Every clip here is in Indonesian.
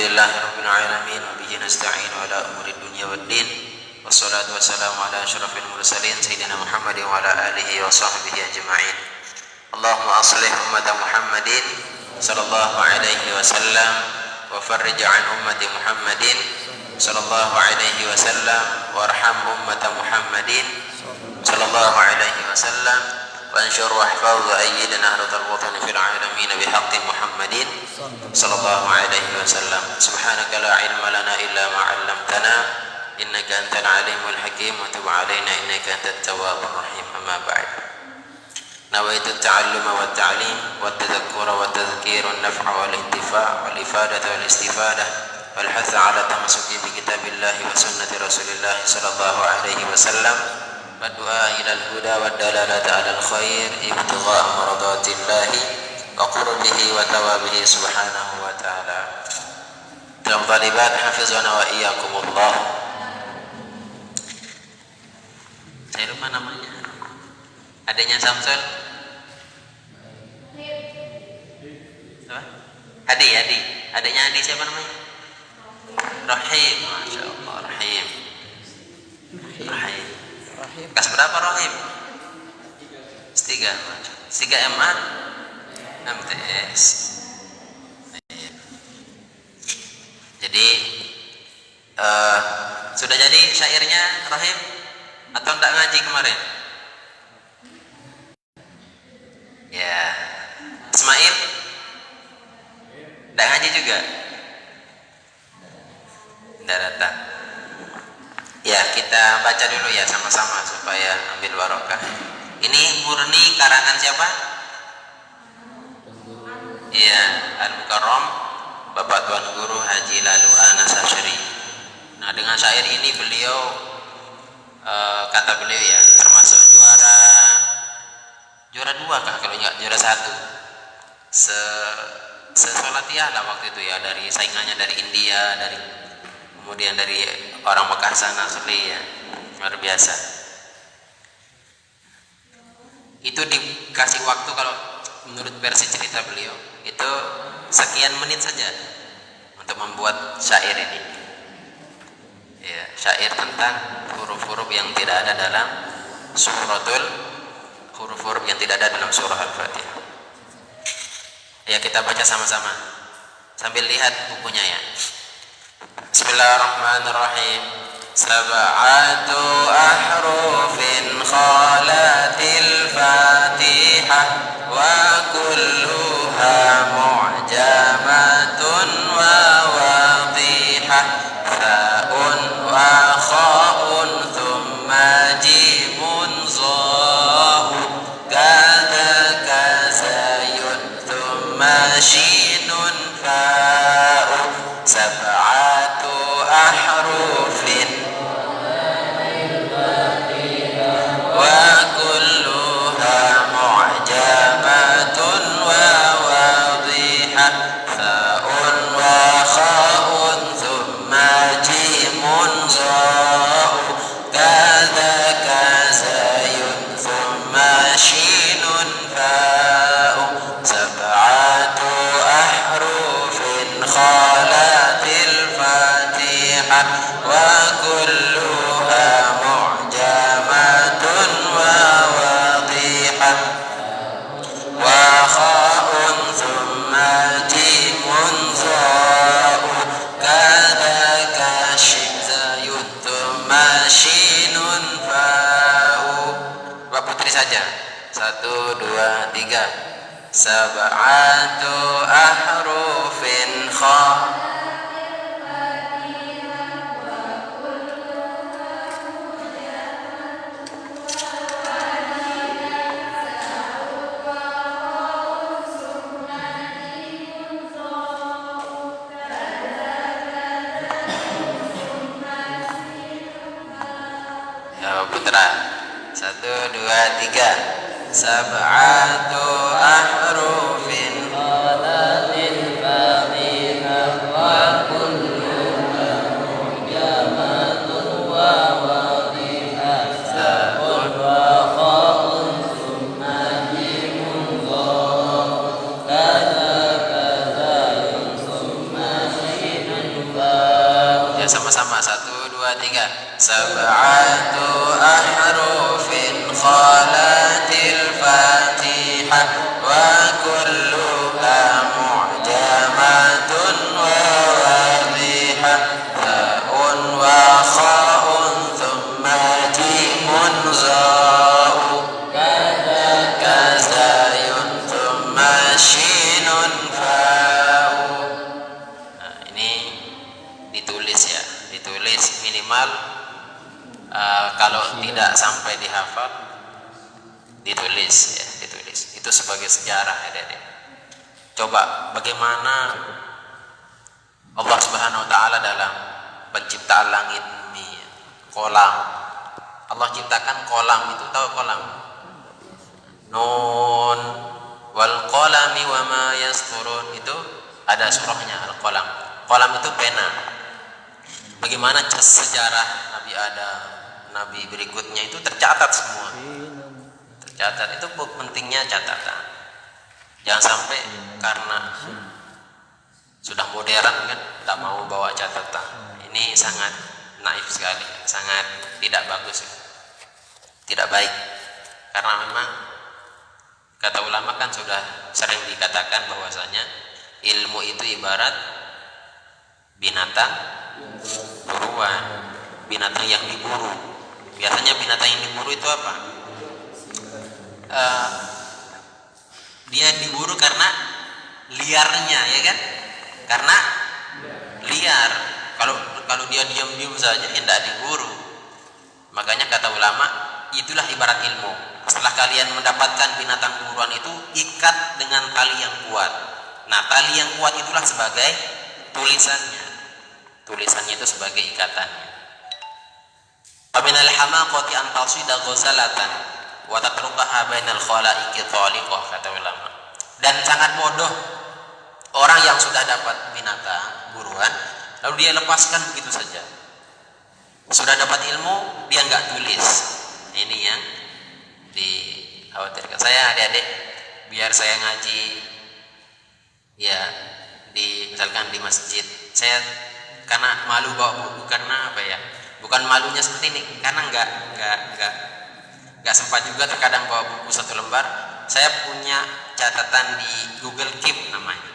Alhamdulillahirabbil alamin wa bihi nasta'in ala umuri dunya waddin. Wassalatu wassalamu ala asyrafil mursalin sayyidina Muhammadin wa ala alihi wa sahbihi ajma'in. Allahumma aslih ummata Muhammadin sallallahu alaihi wasallam wa farrij an ummati Muhammadin sallallahu alaihi wasallam warham ummata Muhammadin sallallahu alaihi wasallam وانشر واحفظ وأيد نهضة الوطن في العالمين بحق محمد صلى الله عليه وسلم. سبحانك لا علم لنا إلا ما علمتنا إنك أنت العليم الحكيم وتب علينا إنك أنت التواب الرحيم. أما بعد، نويت التعلم والتعليم والتذكر والتذكير والنفع والانتفاع والإفادة والاستفادة والحث على التمسك بكتاب الله وسنة رسول الله صلى الله عليه وسلم والدعاء إلى الهدى والدلالة على الخير ابتغاء مرضات الله وقربه وثوابه سبحانه وتعالى. طالبات حفظنا وإياكم الله. Saya lupa namanya. Adanya Samsul? Apa? Adi. Adanya Adi siapa namanya? Rahim. Masya Allah, Rahim. Kelas berapa Rahim? S3 MA MTS. Jadi sudah jadi syairnya Rahim atau enggak ngaji kemarin? Ya. Ismail enggak ngaji juga? Enggak datang. Ya, kita baca dulu ya sama-sama supaya ambil barokah. Ini murni karangan siapa? Iya, Al-Mukarram Bapak Tuan Guru Haji Lalu Anas Asyri. Nah, dengan syair ini beliau kata beliau ya, termasuk juara 2 kah kalau enggak juara 1. Sesolatiyah lah waktu itu ya, dari saingannya dari India, kemudian dari orang Mekah sana asli ya, luar biasa. Itu dikasih waktu kalau menurut versi cerita beliau itu sekian menit saja untuk membuat syair ini. Ya, syair tentang huruf-huruf yang tidak ada dalam huruf-huruf yang tidak ada dalam surah Al-Fatihah. Ya, kita baca sama-sama sambil lihat bukunya ya. Bismillahirrahmanirrahim. Sab'atu ahrufin khalatil Fatihah wa kulluha mu'jamatun wa wadihah. Fa'un wa kha'un thumma jimun za'u kadhaka zayun thumma shinun fa'u. Sab'atu ahrufin wa kulluha mu'jamatun wa wadihah. Fa'un wa kha'un thumma jimun za'u kadhaka zayun thumma shinun fa'u. Sab'atu ahrufin khalatil Fatihah wa kulluha mu'jamatun wa wadihah. Wa kha'un thumma jimun za'u kadhaka zayun thumma shinun fa'u. Bapak putri saja. 1, 2, 3. Sab'atu ahrufin putra. 1, 2, 3. Sab'atu ahrufin khalatil Fatihah wa kulluha mu'jamatun wa wadihah. Sab'un wa kha'un thumma jimun dha kadhaka zayun thumma shinun tiga. Sab'atu ahrufin khalatil fatihah wa kulluha mu'jamatun wa wadihah ta'un wa kha'un thumma jimun za'u kazayun thumma shinun fa'u. Nah, ini ditulis ya, ditulis minimal kalau tidak sampai dihafal ditulis ya, ditulis. Itu sebagai sejarah ya, Dek. Coba bagaimana Allah Subhanahu wa taala dalam penciptaan langit ini, kolam. Allah ciptakan kolam itu, tahu kolam? Nun wal qalami wa ma yasturun, itu ada surahnya al-qalam. Kolam itu pena. Bagaimana sejarah Nabi Adam, Nabi berikutnya itu tercatat semua. Tercatat, itu pentingnya catatan. Jangan sampai karena sudah modern kan tak mau bawa catatan. Ini sangat naif sekali, sangat tidak bagus, tidak baik. Karena memang kata ulama kan sudah sering dikatakan bahwasanya ilmu itu ibarat binatang buruan, binatang yang diburu. Biasanya binatang yang diburu itu apa? Dia diburu karena liarnya, ya kan? Karena liar. Kalau dia diam-diam saja ya tidak diburu. Makanya kata ulama, itulah ibarat ilmu. Setelah kalian mendapatkan binatang buruan itu, ikat dengan tali yang kuat. Nah, tali yang kuat itulah sebagai tulisannya. Tulisannya itu sebagai ikatannya. Faminal hamaqati an tasida ghazalatan wa tatrukaha bainal khalaiqi taliqah, kata ulama. Dan sangat bodoh orang yang sudah dapat binatang buruan lalu dia lepaskan begitu saja. Sudah dapat ilmu dia enggak tulis. Ini yang dikhawatirkan. Saya adik-adik biar saya ngaji ya misalkan di masjid, saya karena malu bawa buku, karena apa ya? Bukan malunya seperti ini, karena enggak sempat juga terkadang bawa buku satu lembar. Saya punya catatan di Google Keep namanya.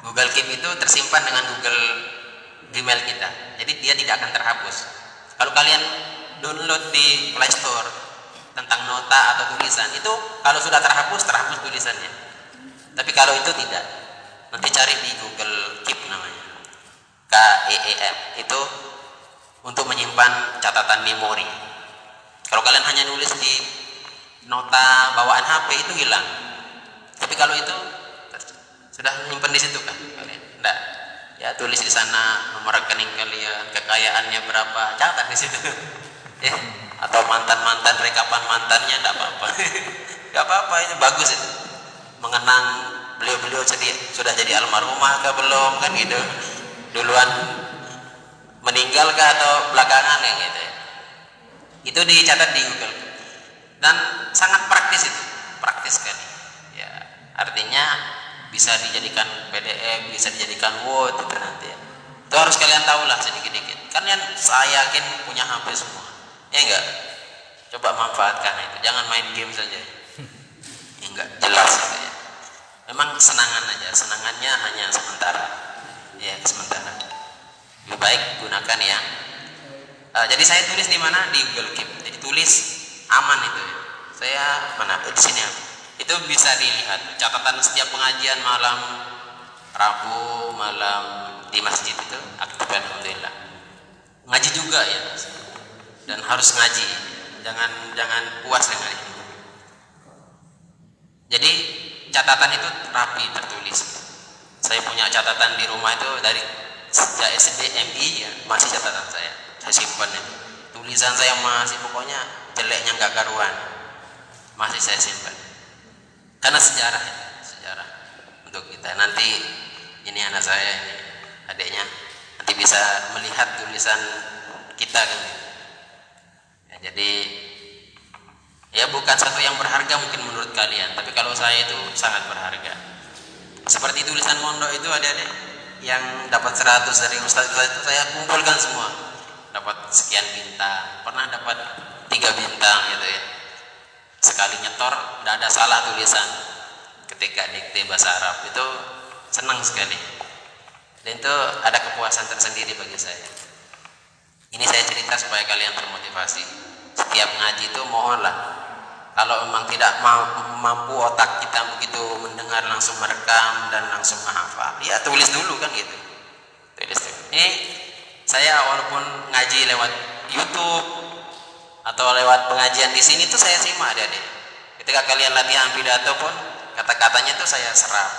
Google Keep itu tersimpan dengan Google Gmail kita, jadi dia tidak akan terhapus. Kalau kalian download di Play Store tentang nota atau tulisan itu, kalau sudah terhapus tulisannya. Tapi kalau itu tidak, nanti cari di Google Keep namanya, KEEP, itu untuk menyimpan catatan memori. Kalau kalian hanya nulis di nota bawaan HP itu hilang. Tapi kalau itu sudah menyimpan di situ kan kalian? Enggak. Ya tulis di sana nomor rekening kalian, kekayaannya berapa, catat di situ. Ya, atau mantan-mantan, rekapan mantannya enggak apa-apa. Enggak apa-apa, itu bagus itu. Mengenang beliau-beliau sudah jadi almarhumah kah belum kan gitu. Duluan meninggal kah atau belakangan ya gitu. Itu dicatat di Google. Dan sangat praktis itu, praktis sekali. Ya, artinya bisa dijadikan PDF, bisa dijadikan Word itu nanti ya. Itu harus kalian tahu lah sedikit-sedikit. Kalian saya yakin punya HP semua. Ya enggak? Coba manfaatkan itu. Jangan main game saja. Ya enggak, jelas gitu ya. Memang kesenangan aja, senangannya hanya sementara. Ya, sementara. Lebih baik gunakan yang jadi saya tulis di mana? Di Google Keep. Jadi tulis aman itu ya. Saya mana? Di sini. Itu bisa dilihat catatan setiap pengajian malam Rabu, malam di masjid itu aktif, alhamdulillah. Ngaji juga ya. Dan harus ngaji. Jangan puas dengan itu. Jadi catatan itu rapi tertulis. Saya punya catatan di rumah itu dari sejak SD MI ya, masih catatan saya simpan itu. Tulisan saya masih pokoknya jeleknya nggak karuan, masih saya simpan. Karena sejarah untuk kita nanti. Ini anak saya, ini adiknya, nanti bisa melihat tulisan kita kan. Ya, jadi ya bukan satu yang berharga mungkin menurut kalian, tapi kalau saya itu sangat berharga. Seperti tulisan mondok itu adik-adik yang dapat 100 dari ustaz itu saya kumpulkan semua. dapat sekian bintang, pernah dapat 3 bintang gitu ya. Sekali nyetor tidak ada salah tulisan ketika dikte bahasa Arab, itu senang sekali. Dan itu ada kepuasan tersendiri bagi saya. Ini saya cerita supaya kalian termotivasi. Setiap ngaji itu mohonlah, kalau memang tidak mampu otak kita begitu mendengar langsung merekam dan langsung menghafal, ya tulis dulu kan gitu. Tulis dulu. Ini saya walaupun ngaji lewat YouTube atau lewat pengajian di sini tuh saya simak adik-adik. Ketika kalian latihan pidato pun kata-katanya tuh saya serap.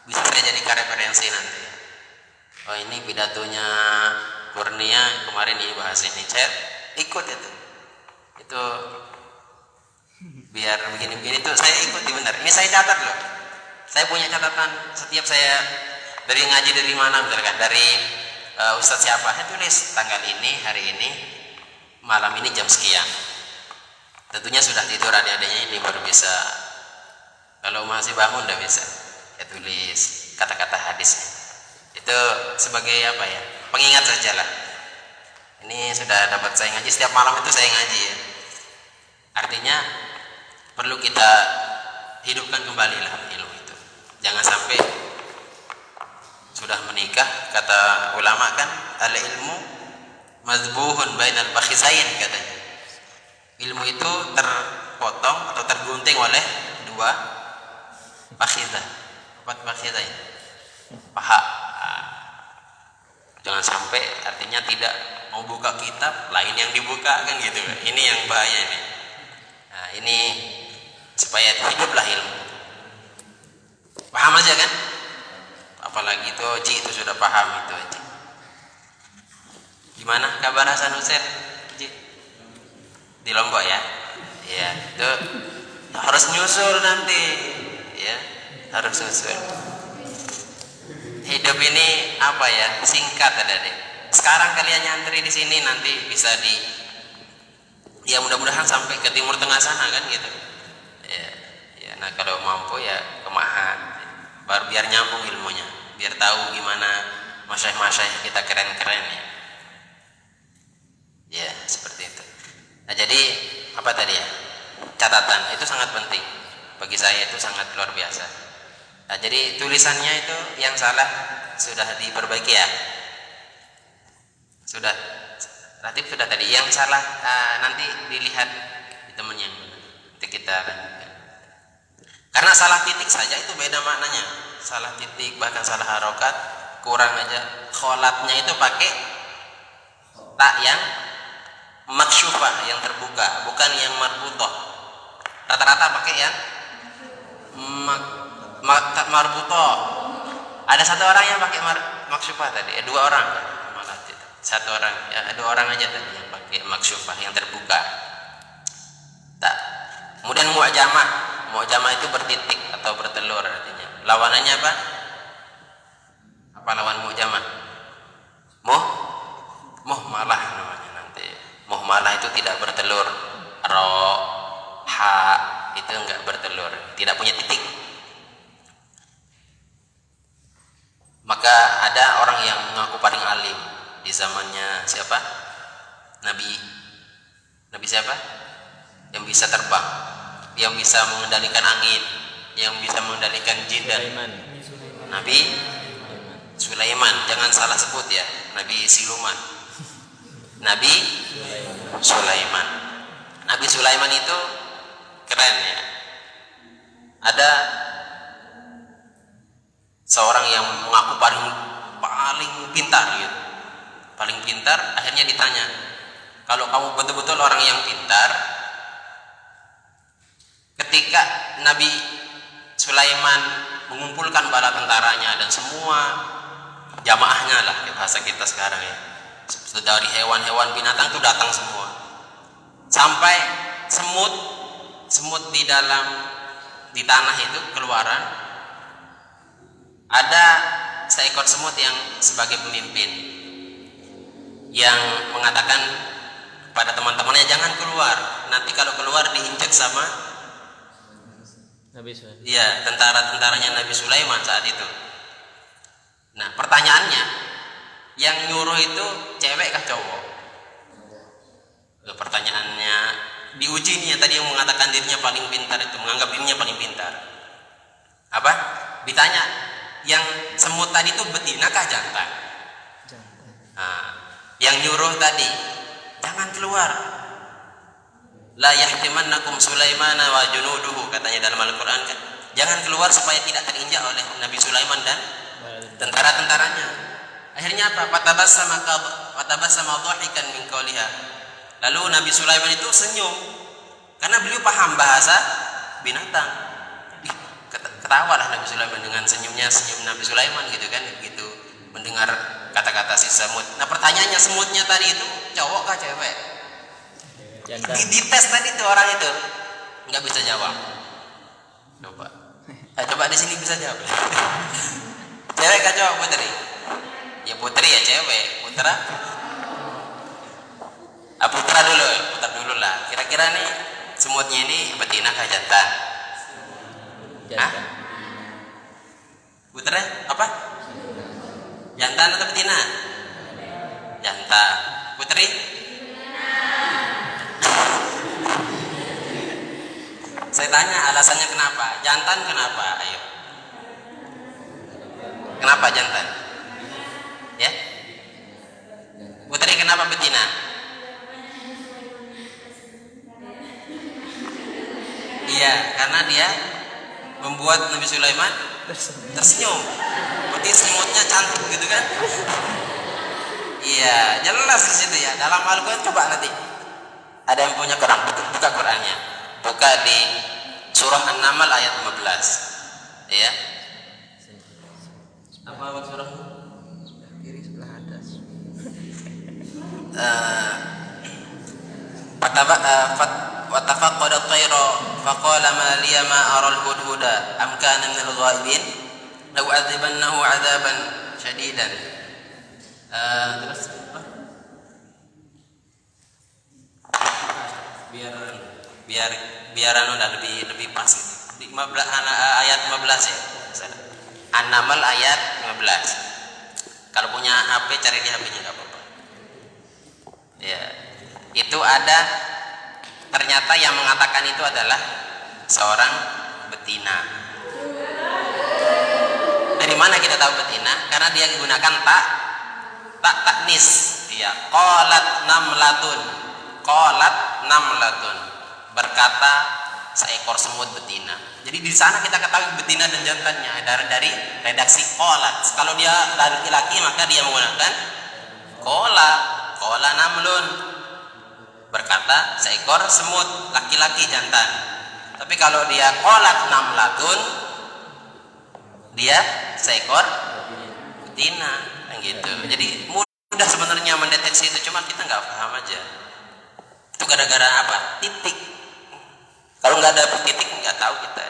Bisa saya jadikan referensi nanti. Oh ini pidatonya Kurnia kemarin ini bahas ini, saya ikut itu. Itu biar begini-begini tuh saya ikuti benar. Ini saya catat loh. Saya punya catatan setiap saya dari ngaji dari mana misalkan dari Ustadz siapa, saya tulis tanggal ini, hari ini, malam ini jam sekian. Tentunya sudah tidur adik-adiknya ini baru bisa. Kalau masih bangun udah bisa. Ya tulis kata-kata hadisnya. Itu sebagai apa ya? Pengingat saja lah. Ini sudah dapat saya ngaji setiap malam itu saya ngaji ya. Artinya perlu kita hidupkan kembali lah ilmu itu. Jangan sampai sudah menikah, kata ulama kan, al ilmu mazbuhun bainal bakhizain katanya. Ilmu itu terpotong atau tergunting oleh 2 bakhizah. Apa bakhizah ini? Paha. Jangan sampai artinya tidak mau buka kitab lain yang dibuka kan gitu. Ini yang bahaya ini. Nah, ini supaya hiduplah ilmu. Paham aja kan? Apalagi itu Ji itu sudah paham itu Ji. Gimana kabar Hasan Husain? Ji? Di Lombok ya? Iya, itu harus nyusul nanti. Ya, harus nyusul. Hidup ini apa ya? Singkat adik-adik. Sekarang kalian nyantri di sini nanti bisa ya mudah-mudahan sampai ke Timur Tengah sana kan gitu. Ya, nah kalau mampu ya ke Mahat. Baru biar nyambung ilmunya, biar tahu gimana masyaikh-masyaikh kita keren-keren ya. Ya, seperti itu. Nah, jadi apa tadi ya? Catatan itu sangat penting. Bagi saya itu sangat luar biasa. Nah, jadi tulisannya itu yang salah sudah diperbaiki ya. Sudah. Relatif sudah tadi. Yang salah nanti dilihat di temannya. Nanti kita lanjutkan. Karena salah titik saja itu beda maknanya. Salah titik bahkan salah harokat kurang aja. Kholatnya itu pakai tak yang maksyufah yang terbuka, bukan yang marbutoh. Rata-rata pakai yang marbutoh. Ada satu orang yang pakai maksyufah tadi, 2 orang malah satu orang, ya 2 orang aja tadi yang pakai maksyufah yang terbuka. Tak. Kemudian mu'jamah itu bertitik atau bertelur artinya. Lawanannya apa? Apa lawan mu'jamah? Muhmalah namanya nanti. Muhmalah itu tidak bertelur. Ro, ha itu enggak bertelur, tidak punya titik. Maka ada orang yang mengaku paling alim di zamannya siapa? Nabi siapa? Yang bisa terbang, yang bisa mengendalikan angin, yang bisa mengendalikan jin dan Nabi Sulaiman. Jangan salah sebut ya, Nabi Siluman. Nabi Sulaiman. Nabi Sulaiman itu keren ya. Ada seorang yang mengaku paling pintar gitu. Paling pintar, akhirnya ditanya, kalau kamu betul-betul orang yang pintar, ketika Nabi Sulaiman mengumpulkan bala tentaranya dan semua jamaahnya lah, bahasa kita sekarang ya, dari hewan-hewan binatang itu datang semua, sampai semut di tanah itu keluaran. Ada seekor semut yang sebagai pemimpin yang mengatakan pada teman-temannya, jangan keluar, nanti kalau keluar diinjak sama Nabi Sulaiman. Iya, tentara-tentaranya Nabi Sulaiman saat itu. Nah, pertanyaannya, yang nyuruh itu cewek kah cowok? Pertanyaannya diuji nih, yang tadi yang mengatakan dirinya paling pintar itu, menganggap dirinya paling pintar. Apa? Ditanya, yang semut tadi itu betina kah jantan? Nah, yang nyuruh tadi, jangan keluar. La yahtimannakum Sulaimana wa junuduhu, katanya dalam Al-Quran kan. Jangan keluar supaya tidak terinjak oleh Nabi Sulaiman dan tentara-tentaranya. Akhirnya apa? Fatabassama dhahikan min qawliha. Lalu Nabi Sulaiman itu senyum karena beliau paham bahasa binatang. Ketawalah Nabi Sulaiman dengan senyum Nabi Sulaiman gitu kan, gitu mendengar kata-kata si semut. Nah, pertanyaannya semutnya tadi itu cowok kah cewek? Di tes tadi tuh orang itu nggak bisa jawab. Coba di sini bisa jawab. Cewek kah cowok, Putri? Ya Putri ya cewek. Putra? Putra dulu lah. Kira-kira nih semutnya ini betina kah jantan? Hah? Putra apa? Jantan atau betina? Jantan. Putri? Saya tanya alasannya kenapa? Jantan kenapa? Ayo. Kenapa jantan? Ya? Putri kenapa betina? Iya, karena dia membuat Nabi Sulaiman tersenyum. Berarti semutnya cantik gitu kan? Iya, jelas di situ ya. Dalam Al-Quran coba nanti. Ada yang punya Quran, buka Qurannya. Buka di surah An-Naml ayat 15. Ya. Apa surah? Sebelah kiri, sebelah atas. Watafaqada at-tayra faqala ma liya ma ara al-hudhuda am kana min al-ghaibin law adzibannahu 'adzaban shadidan. Terus biar anu lebih pas gitu. Di 15, ayat 15 ya. An-Naml ayat 15. Kalau punya HP cari di HP-nya enggak apa-apa. Ya. Itu ada, ternyata yang mengatakan itu adalah seorang betina. Dari mana kita tahu betina? Karena dia menggunakan taknis. Ya, qalat namlatun. Berkata seekor semut betina. Jadi di sana kita ketahui betina dan jantannya dari redaksi qalat. Kalau dia laki-laki maka dia menggunakan qala namlun. Berkata seekor semut, laki-laki jantan. Tapi kalau dia qalat namlatun, dia seekor betina, gitu. Jadi mudah sebenarnya mendeteksi itu, cuma kita nggak paham aja. Itu gara-gara apa? Titik. Kalau nggak ada titik nggak tahu kita.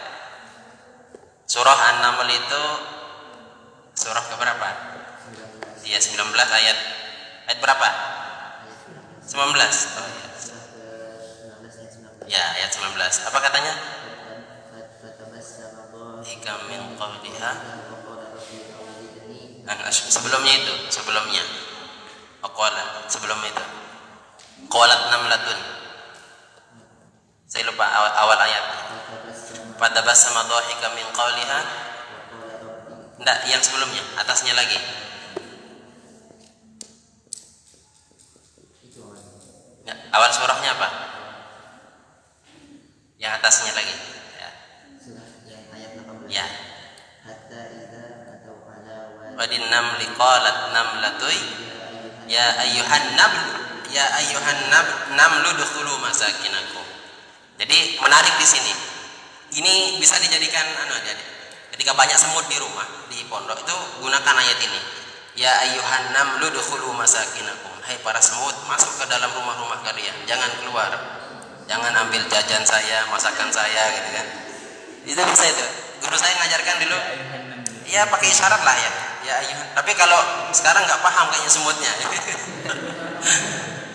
Surah An-Naml itu surah keberapa? Iya 19 ayat berapa? 19. Oh, ya ayat 19. Apa katanya? Hikam min qawliha. Sebelumnya sebelum itu qalat namlatun. Saya lupa awal ayat. Fatabassama dhahika min qawliha. Enggak, yang sebelumnya, atasnya lagi. Ya, awal surahnya apa? Yang atasnya lagi. Ya. Wadin namli qalat namlatuy ya ayyuhan namlu dukhulu masakinakum. Jadi menarik di sini. Ini bisa dijadikan aja deh. Ketika banyak semut di rumah, di pondok itu gunakan ayat ini. Ya ayyuhan namlu dukhulu masakinakum. Hai para semut, masuk ke dalam rumah-rumah kalian. Jangan keluar. Jangan ambil jajan saya, masakan saya gitu kan. Itu bisa itu. Guru saya ngajarkan dulu. Ya pakai isyarat lah ya. Ya ayyuhan. Tapi kalau sekarang nggak paham kayaknya semutnya.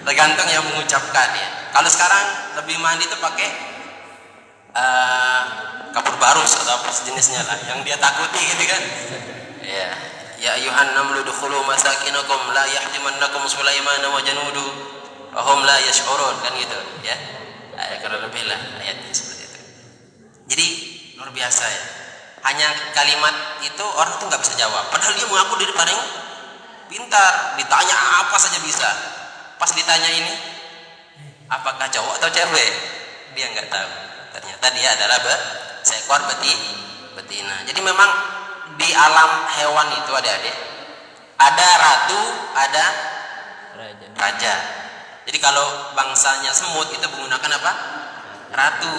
Tergantung yang mengucapkan ya. Kalau sekarang lebih mandi itu pakai kapur barus atau apa sejenisnya lah, yang dia takuti gitu kan. Ya, ya ayyuhan namlu dukhulu masakinakum la yahtimannakum Sulaiman wa januduhu. hum la yash'urun, kan gitu ya. Kurang lebih lah ayatnya seperti itu. Jadi luar biasa ya. Hanya kalimat itu orang tuh nggak bisa jawab. Padahal dia mengaku diri paling pintar, ditanya apa saja bisa. Pas ditanya ini, apakah cowok atau cewek? Dia nggak tahu. Ternyata dia adalah seekor betina. Jadi memang di alam hewan itu adik-adik ada ratu, ada raja. Jadi kalau bangsanya semut itu menggunakan apa? Ratu.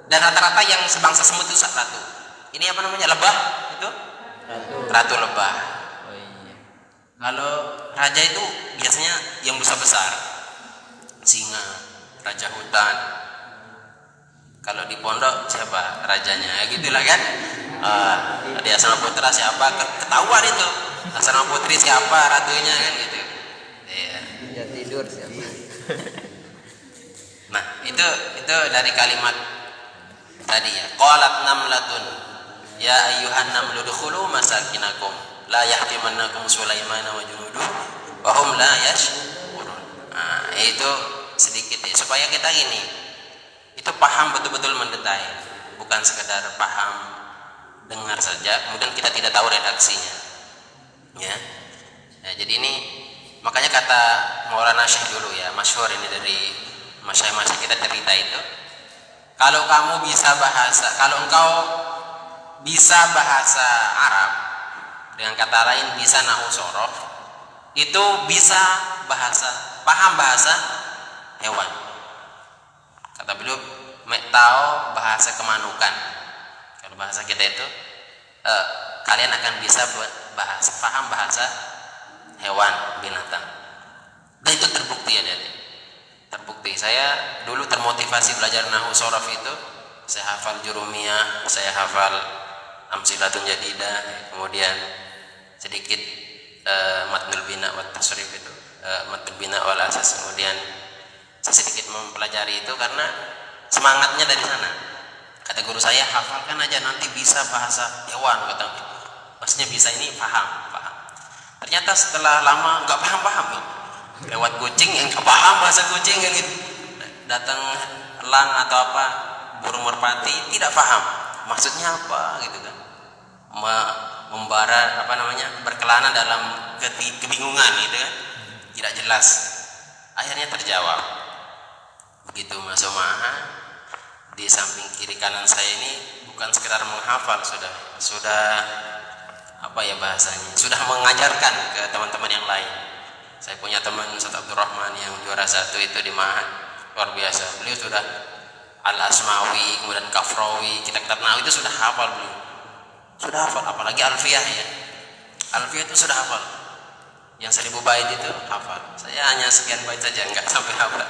Dan rata-rata yang sebangsa semut itu ratu. Ini apa namanya? Lebah itu? Ratu lebah. Oh iya. Kalau raja itu biasanya yang besar-besar. Singa, raja hutan. Kalau di pondok siapa? Rajanya, gitulah kan? Di asrama putra siapa? Ketahuan itu. Asrama putri siapa? Ratunya, kan gitu. Iya. Ya tidur siapa? Nah, itu dari kalimat tadi ya. Qalat namlatun ya ayyuhan namlu dukhulu masakinakum la yahtimannakum Sulaiman wa junuduhu wa hum la yash'urun. Nah, itu sedikit ya supaya kita gini. Itu paham betul-betul mendetail, bukan sekedar paham dengar saja kemudian kita tidak tahu redaksinya. Ya. Nah, jadi ini makanya kata Maulana Syekh dulu ya, masyhur ini dari masyayikh kita cerita itu. Kalau kamu bisa bahasa, kalau engkau bisa bahasa Arab, dengan kata lain bisa nahwu sorof, itu bisa paham bahasa hewan. Kata beliau, mek tahu bahasa kemanukan. Kalau bahasa kita itu, kalian akan bisa paham bahasa hewan, binatang. Dan itu terbukti ya, terbukti. Saya dulu termotivasi belajar nahwu sorof itu. Saya hafal jurumiyah, saya hafal amsilatun jadidah, kemudian sedikit matnul bina wa tasrif itu, matnul bina wal asas. Kemudian saya sedikit mempelajari itu karena semangatnya dari sana. Kata guru saya, hafalkan aja nanti bisa bahasa hewan, kata. Maksudnya bisa ini paham. Ternyata setelah lama nggak paham. Lewat kucing yang nggak paham bahasa kucing yang gitu. Datang elang atau apa, burung merpati tidak paham maksudnya apa gitu kan. Membara berkelana dalam kebingungan gitu kan. Tidak jelas. Akhirnya terjawab. Begitu masuk maha, di samping kiri kanan saya ini bukan sekedar menghafal, sudah apa ya bahasanya, sudah mengajarkan ke teman-teman yang lain. Saya punya teman Ustaz Abdurrahman yang juara 1 itu di Ma'had, luar biasa. Beliau sudah Al-Asmawi, kemudian Kafrawi, kitab-kitab Nahwu itu sudah hafal beliau. Sudah hafal, apalagi Alfiyah ya. Alfiyah itu sudah hafal. Yang 1000 bait itu hafal. Saya hanya sekian bait saja, enggak sampai hafal.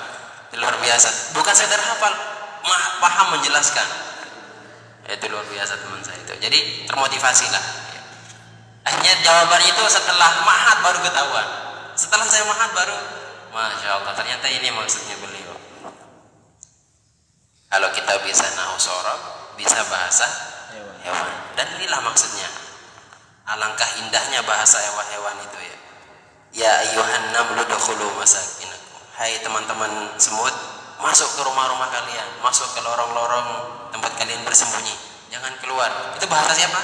Itu luar biasa. Bukan sekedar hafal, paham menjelaskan. Itu luar biasa teman saya itu. Jadi termotivasilah. Akhirnya jawabannya itu setelah Ma'had baru ketahuan. Setelah saya Ma'had baru, Masya Allah, ternyata ini maksudnya beliau. Kalau kita bisa nahwu sorof, bisa bahasa hewan. Dan inilah maksudnya. Alangkah indahnya bahasa hewan-hewan itu ya. Ya ayyuhan namlu dukhulu masakinakum. Hai teman-teman semut, masuk ke rumah-rumah kalian, masuk ke lorong-lorong tempat kalian bersembunyi. Jangan keluar. Itu bahasa siapa?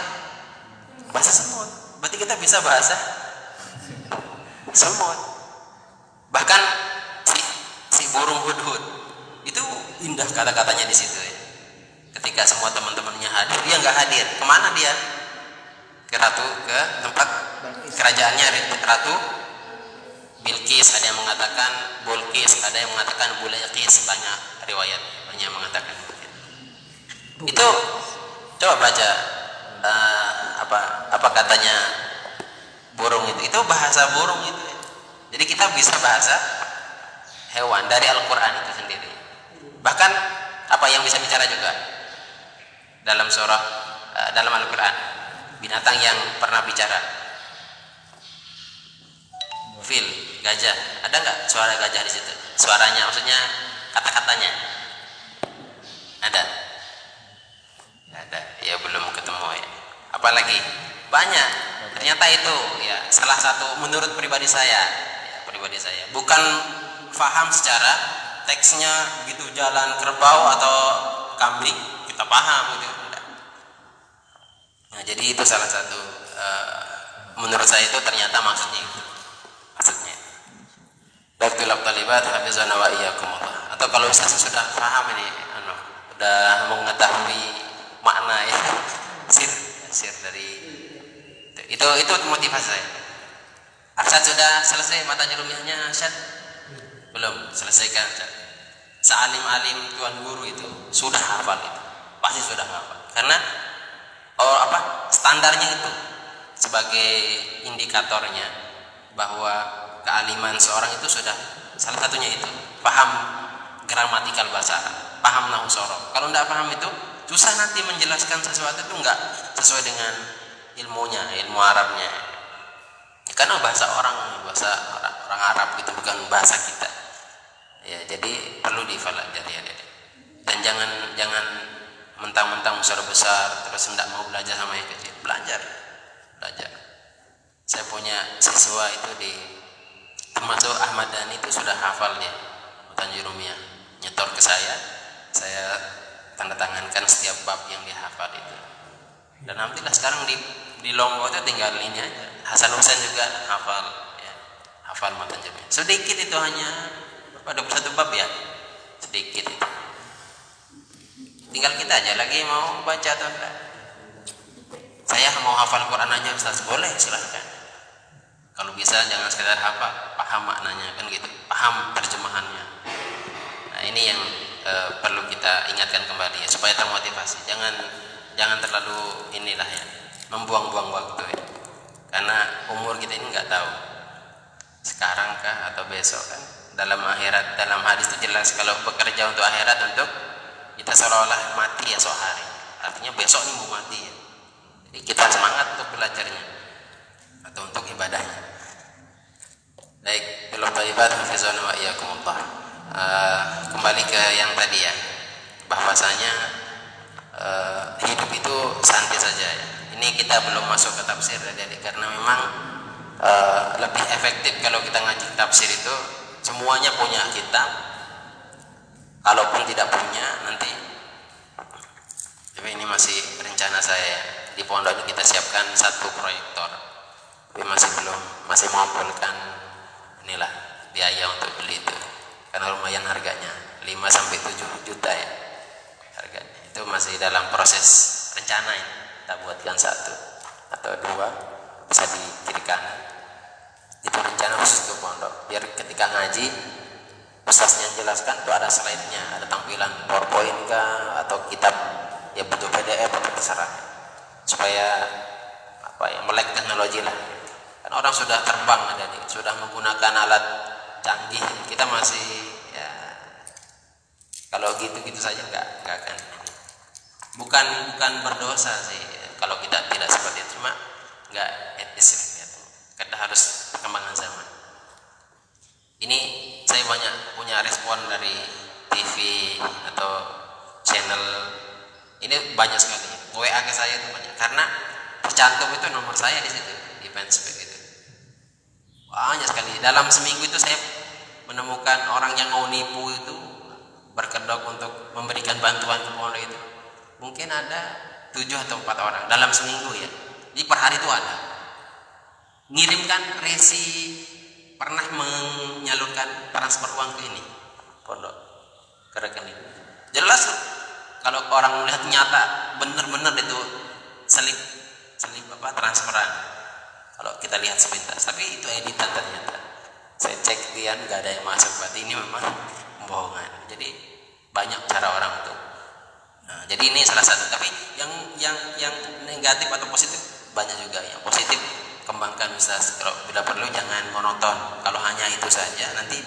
Bahasa semut. Berarti kita bisa bahasa semut. Bahkan si burung hudhud itu indah kata-katanya di situ ya. Ketika semua teman-temannya hadir, dia nggak hadir. Kemana dia? Ke tempat kerajaannya Ratu Bilqis. Ada yang mengatakan Bulqis, ada yang mengatakan Bulqis. Banyak riwayat, banyak mengatakan itu. Coba baca apa katanya burung itu bahasa burung itu ya. Jadi kita bisa bahasa hewan dari Al-Quran itu sendiri. Bahkan apa yang bisa bicara juga dalam surah dalam Al-Quran, binatang yang pernah bicara, fil, gajah. Ada nggak suara gajah di situ? Suaranya, maksudnya kata-katanya ada? Ada. Ya belum ketemu ya. Apalagi banyak. Ternyata itu ya salah satu menurut pribadi saya, bukan faham secara teksnya begitu jalan kerbau atau kambing kita paham gitu. Nah, jadi itu salah satu menurut saya itu ternyata maksudnya itu. Maksudnya. Baiklah talibat hafizana wa iyyakumullah. Atau kalau Ustaz sudah paham ini sudah mengetahui makna ya sir dari itu motivasi saya. Arsyad sudah selesai mata rumiahnya Arsyad? Belum, selesaikan Arsyad. Sealim-alim tuan guru itu sudah hafal itu. Pasti sudah hafal. Karena standarnya itu sebagai indikatornya bahwa kealiman seorang itu sudah salah satunya itu paham gramatikal bahasa Arab, paham nahwu sorof. Kalau tidak paham itu susah nanti menjelaskan sesuatu itu enggak sesuai dengan ilmunya, ilmu Arabnya. Karena bahasa orang Arab itu bukan bahasa kita. Ya, jadi perlu dipelajari ya. Dan jangan mentang-mentang besar terus tidak mau belajar sama yang kecil. Belajar. Saya punya siswa itu termasuk Ahmad Dhani itu sudah hafal dia Tanjurumiyah, nyetor ke saya tanda tangankan setiap bab yang dia hafal itu. Dan alhamdulillah sekarang di Lombok itu tinggal ini aja. Hasan Husain juga hafal matan Tanjurumiyah. Sedikit itu hanya 21 bab ya, sedikit itu. Tinggal kita aja lagi mau baca atau enggak. Saya mau hafal Quran aja Ustaz, boleh silahkan. Kalau bisa jangan sekedar hafal, paham maknanya kan gitu, paham terjemahannya. Nah ini yang perlu kita ingatkan kembali ya, supaya termotivasi. Jangan terlalu membuang-buang waktu ya. Karena umur kita ini nggak tahu sekarang kah atau besok kan. Dalam hadis itu jelas kalau bekerja untuk akhirat, untuk kita seolah-olah mati esok hari. Artinya besok ini mau mati ya. Jadi kita semangat untuk belajarnya atau untuk ibadahnya. Baik, belum taibat hafizana wa iyyakumullah. Kembali ke yang tadi ya, bahwasanya hidup itu santai saja ya. Ini kita belum masuk ke tafsir tadi karena memang lebih efektif kalau kita ngaji tafsir itu semuanya punya kitab. Kalaupun tidak punya nanti, tapi ini masih rencana saya di pondok ini kita siapkan 1 proyektor, tapi masih mengumpulkan biaya untuk beli itu karena lumayan harganya 5-7 juta ya harganya. Itu masih dalam proses rencana ini, kita buatkan 1 atau 2 bisa di kiri kanan. Itu rencana khusus untuk pondok biar ketika ngaji ustaznya jelaskan tuh ada slide-nya, ada tampilan PowerPoint kah atau kitab ya bentuk PDF atau terserah, supaya melek teknologi lah. Karena orang sudah terbang sudah menggunakan alat canggih, kita masih ya kalau gitu saja nggak akan. Bukan berdosa sih kalau kita tidak seperti itu, cuma nggak etis ya. Kita harus perkembangan zaman. Ini saya banyak punya respon dari TV atau channel ini banyak sekali. WA ke saya itu banyak karena tercantum itu nomor saya di situ di fanspage itu. Banyak sekali. Dalam seminggu itu saya menemukan orang yang mau nipu itu berkedok untuk memberikan bantuan ke pondok itu. Mungkin ada 7 atau 4 orang dalam seminggu ya. Jadi per hari itu ada. Ngirimkan resi, pernah menyalurkan transfer uang ke ini pondok ke rekening. Jelas kalau orang melihat nyata benar-benar itu selip transferan. Kalau kita lihat sepintas, tapi itu editan ternyata. Saya cek dia nggak ada yang masuk, berarti ini memang pembohongan. Jadi banyak cara orang untuk. Nah, jadi ini salah satu. Tapi yang negatif atau positif banyak juga. Yang positif kembangkan Ustaz. Kalau bila perlu jangan monoton. Kalau hanya itu saja nanti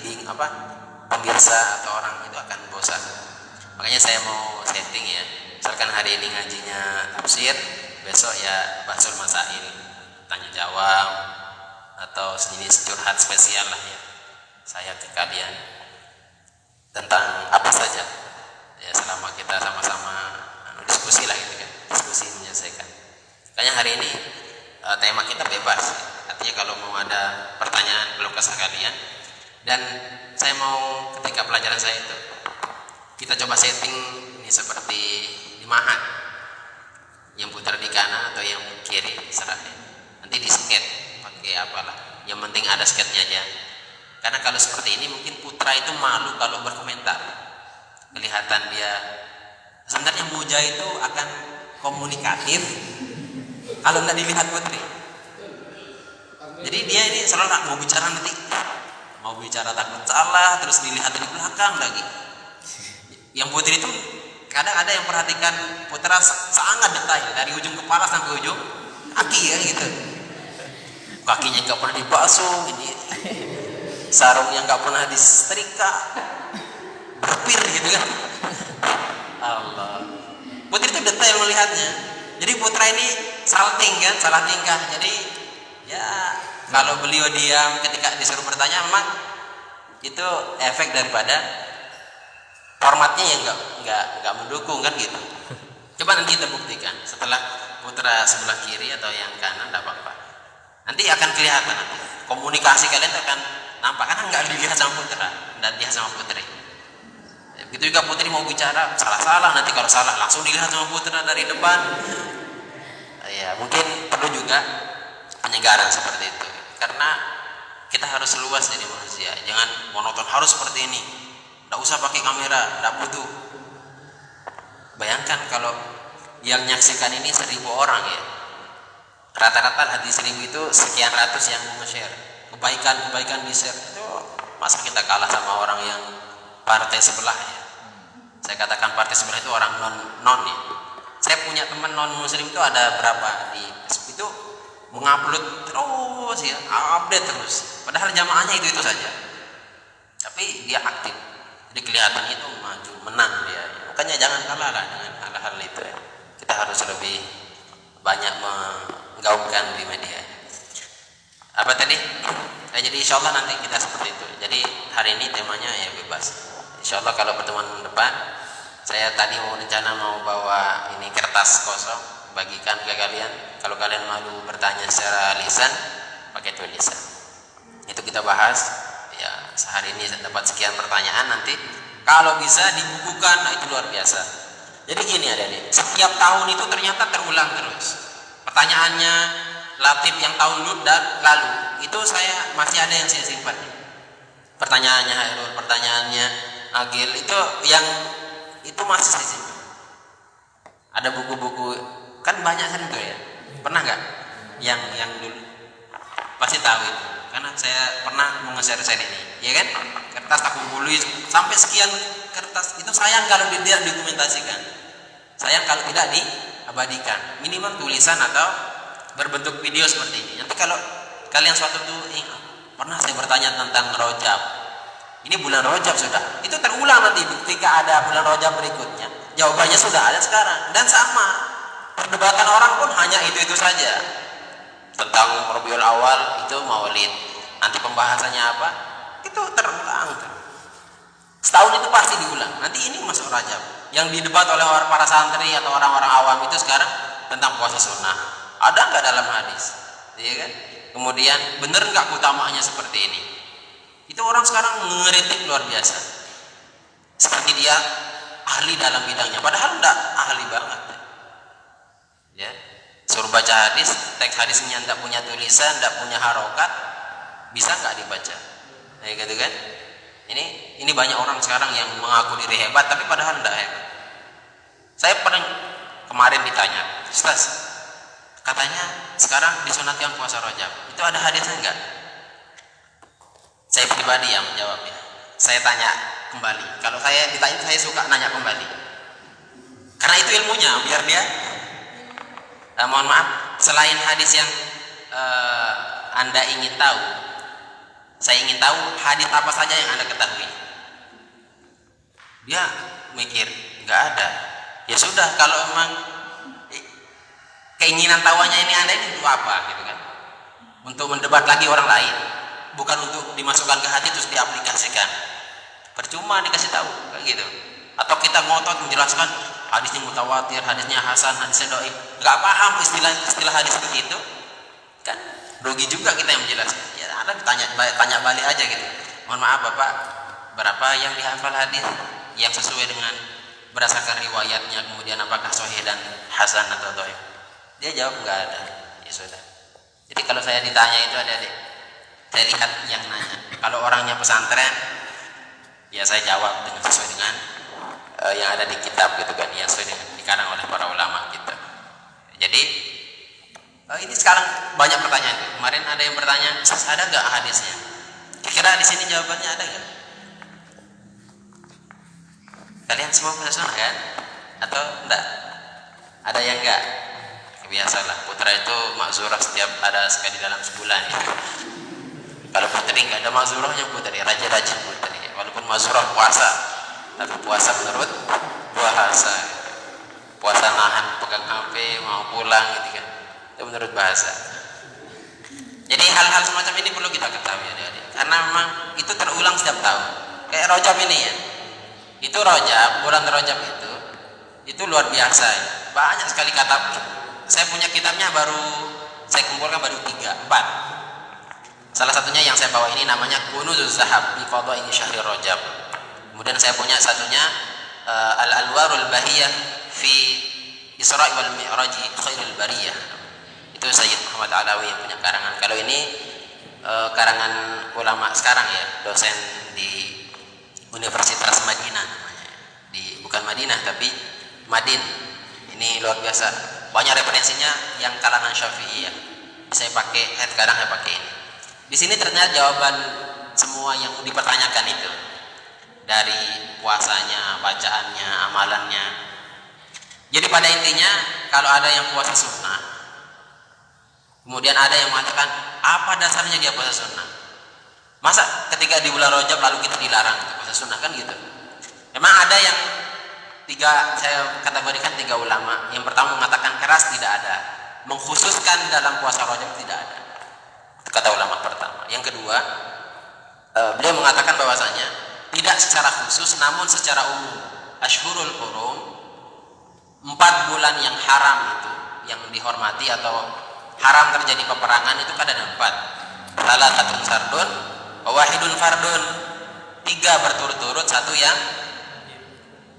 pemirsa atau orang itu akan bosan. Makanya saya mau setting ya. Misalkan hari ini ngajinya tafsir, besok ya bahsul masail, tanya jawab atau sejenis curhat spesial lah ya. Saya ke kalian tentang apa saja. Ya selama kita sama-sama diskusi lah gitu kan. Diskusi menyelesaikan. Makanya hari ini tema kita bebas. Artinya kalau mau ada pertanyaan belum kesah kalian Dan saya mau ketika pelajaran saya itu kita coba setting ini seperti di mahat, yang putar di kanan atau yang kiri serah. Nanti di skate pakai apalah, yang penting ada skate-nya aja. Karena kalau seperti ini mungkin putra itu malu kalau berkomentar, kelihatan dia. Sebenarnya muja itu akan komunikatif kalau nggak dilihat putri. Jadi dia ini selalu mau bicara, nanti mau bicara takut salah, terus dilihat dari belakang lagi. Yang putri itu kadang ada yang perhatikan putra sangat detail dari ujung kepala sampai ujung kaki ya gitu. Kakinya nggak pernah dibasuh, ini sarungnya nggak pernah disetrika, berpir gitu kan. Allah. Putri itu detail melihatnya. Jadi putra ini salting kan, salah tingkah. Jadi ya kalau beliau diam ketika disuruh bertanya, memang itu efek daripada formatnya yang nggak mendukung kan gitu. Coba nanti kita buktikan setelah putra sebelah kiri atau yang kanan, tidak apa-apa. Nanti akan kelihatan, nanti komunikasi kalian akan nampak, karena nggak dilihat sama putra dan dilihat sama putri. Begitu juga putri mau bicara salah-salah, nanti kalau salah langsung dilihat sama putra dari depan. Ya mungkin perlu juga penyegaran seperti itu, karena kita harus luas jadi manusia, jangan monoton harus seperti ini. Tidak usah pakai kamera, tidak butuh. Bayangkan kalau yang menyaksikan ini 1.000 orang ya, rata-rata hadis 1.000 itu sekian ratus yang mau nge-share kebaikan di-share. Itu masa kita kalah sama orang yang partai sebelah ya. Saya katakan partai sebelah itu orang non ya. Saya punya teman non muslim itu ada berapa di Facebook itu mengupload terus ya, update terus. Padahal jamaahnya itu saja. Tapi dia aktif. Jadi kelihatan itu maju, menang dia. Makanya jangan kalah lah dengan hal-hal itu ya. Kita harus lebih banyak menggaungkan di media. Apa tadi? Jadi insya Allah nanti kita seperti itu. Jadi hari ini temanya ya bebas. Insya Allah kalau pertemuan depan, saya tadi rencana mau bawa ini kertas kosong, bagikan ke kalian. Kalau kalian malu bertanya secara lisan, pakai tulisan. Itu kita bahas. Ya sehari ini dapat sekian pertanyaan, nanti kalau bisa dibukukan, nah itu luar biasa. Jadi gini adik-adik, setiap tahun itu ternyata terulang terus. Pertanyaannya Latif yang tahun lalu itu saya masih ada yang saya simpan. Pertanyaannya Hairul, pertanyaannya Agil itu yang itu masih saya simpan. Ada buku-buku kan banyak kan itu ya. Pernah nggak? Yang dulu pasti tahu itu. Karena saya pernah mengeser ini, ya kan? Kertas tak kumpuli sampai sekian kertas. Itu sayang kalau tidak dokumentasikan. Sayang kalau tidak diabadikan. Minimal tulisan atau berbentuk video seperti ini. Nanti kalau kalian suatu tuh pernah saya bertanya tentang Rojab. Ini bulan Rojab sudah. Itu terulang nanti ketika ada bulan Rojab berikutnya. Jawabannya sudah ada sekarang dan sama. Perdebatan orang pun hanya itu saja. Tentang Rabiul Awal itu Maulid. Nanti pembahasannya apa? Itu terulang. Setahun itu pasti diulang. Nanti ini masuk Rajab. Yang didebat oleh para santri atau orang-orang awam itu sekarang tentang puasa sunnah. Ada nggak dalam hadis? Iya kan? Kemudian benar nggak utamanya seperti ini? Itu orang sekarang mengeritik luar biasa. Seperti dia ahli dalam bidangnya. Padahal enggak ahli banget. Ya. Suruh baca hadis, teks hadisnya tidak punya tulisan, tidak punya harokat, bisa nggak dibaca? Nah, gitu kan? Ini banyak orang sekarang yang mengaku diri hebat, tapi padahal tidak hebat. Saya pernah kemarin ditanya, Ustaz, katanya sekarang disunatkan puasa Rajab, itu ada hadisnya enggak? Saya pribadi yang menjawabnya. Saya tanya kembali. Kalau saya ditanya, saya suka nanya kembali. Karena itu ilmunya, biar dia. Mohon maaf, selain hadis yang Anda ingin tahu, saya ingin tahu hadis apa saja yang Anda ketahui. Dia mikir, nggak ada. Ya sudah, kalau memang keinginan tahuannya ini Anda ini untuk apa, gitu kan? Untuk mendebat lagi orang lain, bukan untuk dimasukkan ke hati terus diaplikasikan. Percuma dikasih tahu, kayak gitu. Atau kita ngotot menjelaskan hadisnya mutawatir, hadisnya hasan, hadisnya dhaif, nggak paham istilah hadis itu, kan rugi juga kita yang menjelaskan. Ya Anda tanya balik aja gitu. mohon maaf Bapak, berapa yang dihafal hadis yang sesuai dengan berdasarkan riwayatnya, kemudian apakah sahih dan hasan atau dhaif? Dia jawab enggak ada. Ya sudah. Jadi kalau saya ditanya itu adik-adik, saya lihat yang nanya. Kalau orangnya pesantren, ya saya jawab dengan sesuai dengan yang ada di kitab gitu kan, yang sesuai dengan dikarang oleh para ulama gitu. Jadi ini sekarang banyak pertanyaan. Kemarin ada yang bertanya, Ustaz ada nggak hadisnya? Kira-kira di sini jawabannya ada nggak? Kalian semua punya sunnah kan? Atau enggak? Ada yang enggak? Biasalah, putra itu makzurah setiap ada sekali dalam sebulan ya. Kalau putri enggak ada makzurahnya putri, raja-raja putri. Walaupun makzurah puasa, tapi puasa menurut bahasa. Puasa nahan pegang HP mau pulang gitu kan. Itu menurut bahasa. Jadi hal-hal semacam ini perlu kita ketahui adik-adik. Karena memang itu terulang setiap tahun. Kayak Rajab ini ya. Itu Rajab, bulan Rajab itu luar biasa ya. Banyak sekali kata. Saya punya kitabnya baru saya kumpulkan baru 3, 4. Salah satunya yang saya bawa ini namanya Kunuzuz Zahab bi Qada'i Syahr Rajab. Kemudian saya punya satunya Al-Alwarul Bahiyah fi Isra' wal Mi'raj Khairul Bariyah. Itu Sayyid Muhammad Alawi yang punya karangan. Kalau ini karangan ulama sekarang ya, dosen di Universitas Madinah namanya. Bukan Madinah tapi Madin. Ini luar biasa. Banyak referensinya yang kalangan Syafi'iyah. Saya pakai, sekarang saya pakai ini. Di sini ternyata jawaban semua yang dipertanyakan itu. Dari puasanya, bacaannya, amalannya. Jadi pada intinya kalau ada yang puasa sunnah, kemudian ada yang mengatakan apa dasarnya dia puasa sunnah? Masa ketika di bulan Rajab lalu kita dilarang untuk puasa sunnah kan gitu? Memang ada yang saya kategorikan 3 ulama. Yang pertama mengatakan keras tidak ada, mengkhususkan dalam puasa Rajab tidak ada. Itu kata ulama pertama. Yang kedua, beliau mengatakan bahwasanya tidak secara khusus namun secara umum. Ashhurul Hurum, 4 bulan yang haram itu, yang dihormati atau haram terjadi peperangan itu kan ada 4. Salatun sardun, wahidun fardun. 3 berturut-turut, 1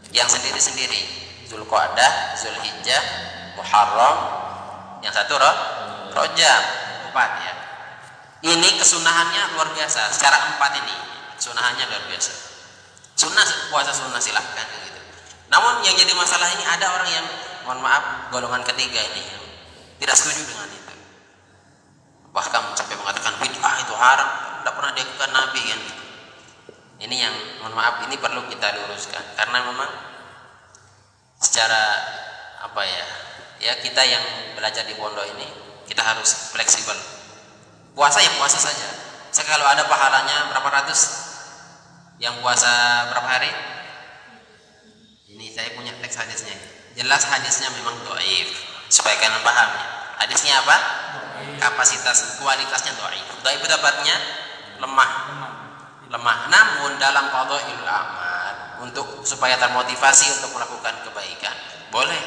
yang sendiri-sendiri. Zulqa'dah, Zulhijjah, Muharram, yang 1 Rajab. 4 ya. Ini kesunahannya luar biasa. Secara 4 ini kesunahannya luar biasa. Sunnah, puasa sunnah silahkan gitu. Namun yang jadi masalah ini ada orang yang mohon maaf golongan ketiga ini yang tidak setuju dengan itu. Bahkan sampai mengatakan bid'ah itu haram, tidak pernah dilakukan Nabi kan gitu. Ini yang mohon maaf ini perlu kita luruskan karena memang secara apa ya kita yang belajar di pondok ini kita harus fleksibel. Puasa ya puasa saja. Kalau ada pahalanya berapa ratus, yang puasa berapa hari? Ini saya punya teks hadisnya. Jelas hadisnya memang dhaif. Supaya kalian paham. Hadisnya apa? Kapasitas kualitasnya dhaif. Dhaif dapatnya lemah. Namun dalam qada'il amal untuk supaya termotivasi untuk melakukan kebaikan, boleh.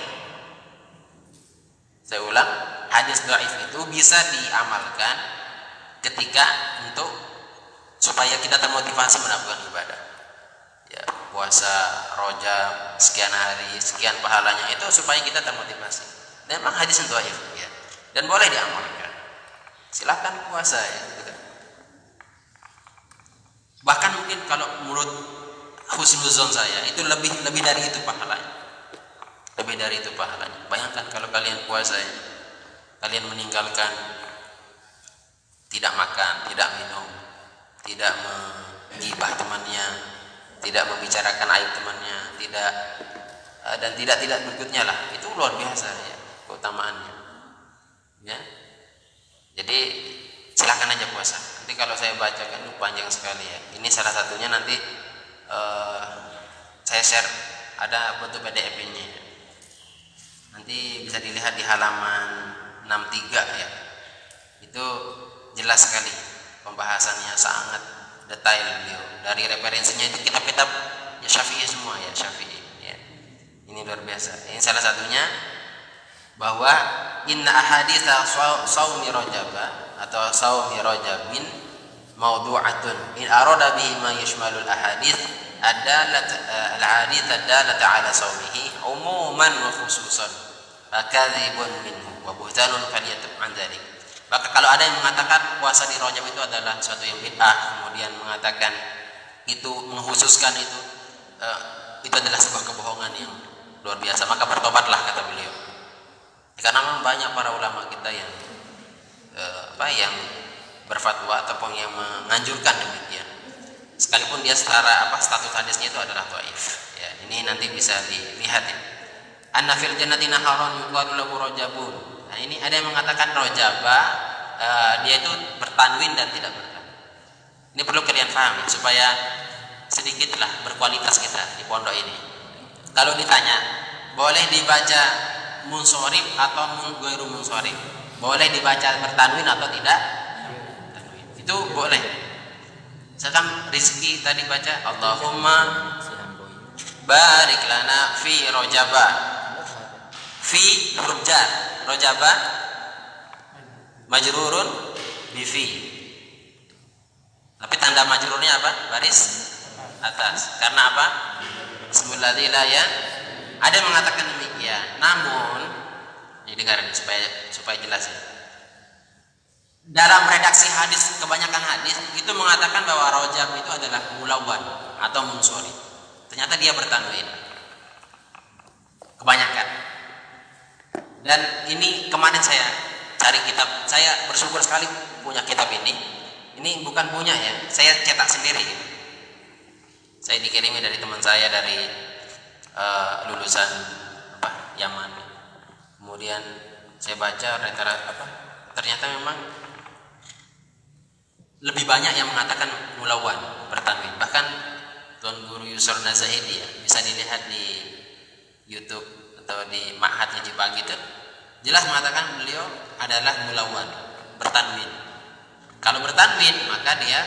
Saya ulang, hadis dhaif itu bisa diamalkan ketika untuk supaya kita termotivasi melakukan ibadah. Ya, puasa Rajab sekian hari, sekian pahalanya itu supaya kita termotivasi. Dan memang hadis dhaif ya. Dan boleh diamalkan. Silakan puasa ya gitu kan. Bahkan mungkin kalau menurut husnuzon saya itu lebih dari itu pahalanya. Lebih dari itu pahalanya. Bayangkan kalau kalian puasa ya, kalian meninggalkan tidak makan, tidak minum, tidak menggibah temannya, tidak membicarakan aib temannya, tidak berikutnya lah. Itu luar biasa ya keutamaannya. Ya. Jadi silakan aja puasa. Nanti kalau saya bacakan itu panjang sekali ya. Ini salah satunya nanti saya share, ada bentuk PDF ini. Nanti bisa dilihat di halaman 63 ya. Itu jelas sekali pembahasannya, sangat detail beliau. Dari referensinya itu kitab-kitab ya Syafi'i semua ya, Syafi'i ya. Ini luar biasa. Ini salah satunya bahwa inna ahaditsa shaumi rajab atau shaumi rajabin mawdu'atun in arada bihi ma yashmalul ahadits al-hadits ad-dalata ala sawmihi umuman wa khususan fakadzibun minhu wa buhtanun falyatub an dzalik. Maka kalau ada yang mengatakan puasa di Rajab itu adalah suatu yang bid'ah, kemudian mengatakan itu mengkhususkan itu adalah sebuah kebohongan yang luar biasa, maka bertobatlah, kata beliau. Karena memang banyak para ulama kita yang yang berfatwa ataupun yang menganjurkan demikian, sekalipun dia secara status hadisnya itu adalah dhaif. Ya, ini nanti bisa dilihat ya. Anna fil jannati naharun yuqalu lahu rajabun. Nah, ini ada yang mengatakan rojaba, dia itu bertanwin dan tidak bertanwin. Ini perlu kalian pahami supaya sedikitlah berkualitas kita di pondok ini. Kalau ditanya, boleh dibaca munsorif atau ghairu munsorif? Boleh dibaca bertanwin atau tidak? Tanwin. Itu boleh. Misalkan Rizki tadi baca Allahumma barik lana fi rojaba. Fi huruf jar, rojaba majrurun bi fi. Tapi tanda majrurnya apa? Baris atas. Karena apa? Bismillahirrahmanirrahim ya. Ada yang mengatakan demikian. Namun ini dengar supaya jelas ya. Dalam redaksi hadis, kebanyakan hadis itu mengatakan bahwa rojab itu adalah mulawwan atau munsorif. Ternyata dia bertanwin. Kebanyakan. Dan ini kemarin saya cari kitab, saya bersyukur sekali punya kitab ini. Ini bukan punya ya, saya cetak sendiri. Saya dikirimi dari teman saya dari lulusan Yaman. Kemudian saya baca ternyata memang lebih banyak yang mengatakan mulawwan bertanwin. Bahkan Tuan Guru Yusur Nazaidi ya, bisa dilihat di YouTube atau di Ma'had Haji Pagi itu jelas mengatakan beliau adalah mulawwan bertanwin. Kalau bertanwin maka dia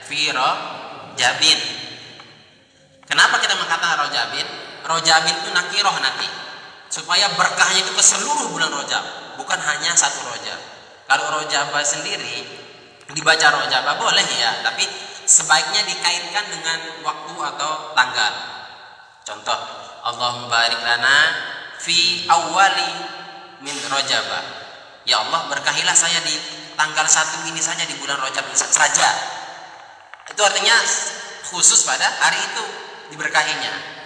fi rojabin. Kenapa kita mengatakan rojabin? Rojabin itu nakiroh nanti supaya berkahnya itu ke seluruh bulan Rojab, bukan hanya satu Rojab. Kalau Rojab sendiri dibaca Rojab boleh ya, tapi sebaiknya dikaitkan dengan waktu atau tanggal. Contoh, Allahumma barik lana fi awwali min Rajab. Ya Allah, berkahilah saya di tanggal 1 ini saja, di bulan Rajab saja. Itu artinya khusus pada hari itu diberkahinya.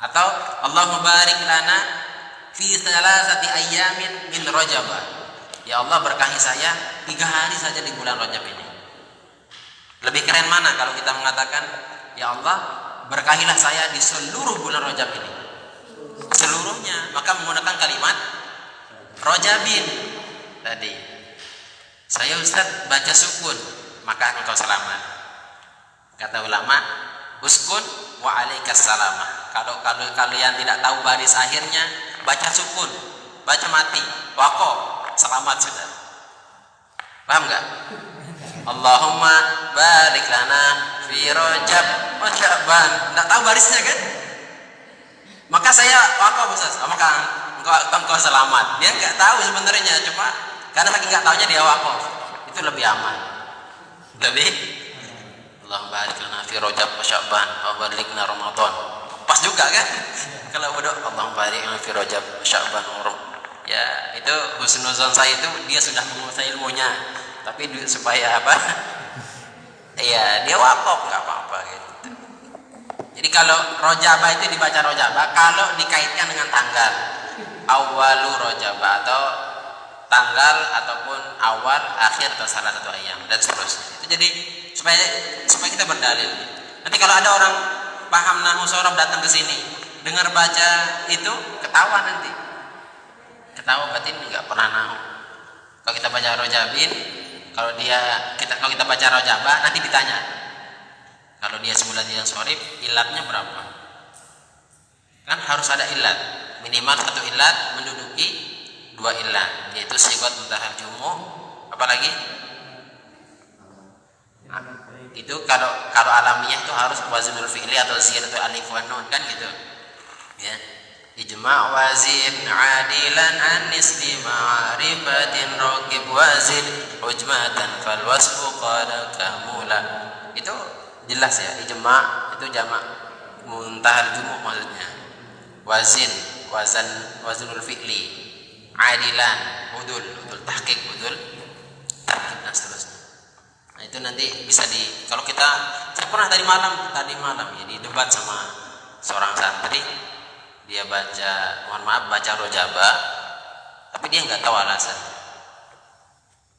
Atau Allahumma barik lana fi thalathati ayyamin min Rajab. Ya Allah, berkahi saya 3 hari saja di bulan Rajab ini. Lebih keren mana kalau kita mengatakan, ya Allah, berkahilah saya di seluruh bulan Rajab ini. Seluruhnya, maka menggunakan kalimat Rajabin tadi. Saya Ustaz baca sukun, maka engkau selamat. Kata ulama, uskun wa alaikas salamah. Kalau kalian tidak tahu baris akhirnya, baca sukun, baca mati, waqaf, selamat sudah. Paham enggak? Allahumma barik lana fi Rajab wa Sya'ban. Enggak tahu barisnya kan? Maka saya waqaf Ustaz, maka engkau selamat. Dia enggak tahu sebenarnya, cuma karena saking enggak tahunya dia waqaf. Itu lebih aman. Lebih Allahumma barik lana fi Rajab wa Sya'ban wa balighna Ramadan. Pas juga kan? Kalau berdoa Allahumma barik lana fi Rajab wa Sya'ban ya, itu husnuzon saya itu dia sudah menguasai ilmunya. Tapi supaya apa? Iya, dia waqaf enggak apa-apa gitu. Jadi kalau Rojaba itu dibaca Rojaba kalau dikaitkan dengan tanggal awalu Rojaba atau tanggal ataupun awal, akhir atau salah satu ayam dan seterusnya. Itu jadi supaya kita berdalil. Nanti kalau ada orang paham nahwu sorof datang ke sini, dengar baca itu ketawa nanti. Ketawa berarti enggak pernah nahwu. Kalau kita baca Rojabin, kalau kita baca Rojaba nanti ditanya. Kalau dia semula dia sorif, ilatnya berapa? Kan harus ada ilat, minimal 1 ilat menduduki 2 ilat, yaitu sigat muntahal jumu, apalagi? Nah, itu kalau alamiah itu harus wazinul fi'li atau ziyadatul alif wan nun kan gitu. Ya. Ijma' wazin adilan an nisbi ma'rifatin raqib wazin ujmatan fal wasfu qala kamula. Itu jelas ya, ijma itu jamak muntahal jumu' maksudnya. Waznul fi'li, adilan, udul tahqiq, udul tarkib dan seterusnya. Nah, itu nanti bisa kalau saya pernah tadi malam ya di debat sama seorang santri, dia baca rojaba, tapi dia nggak tahu alasan.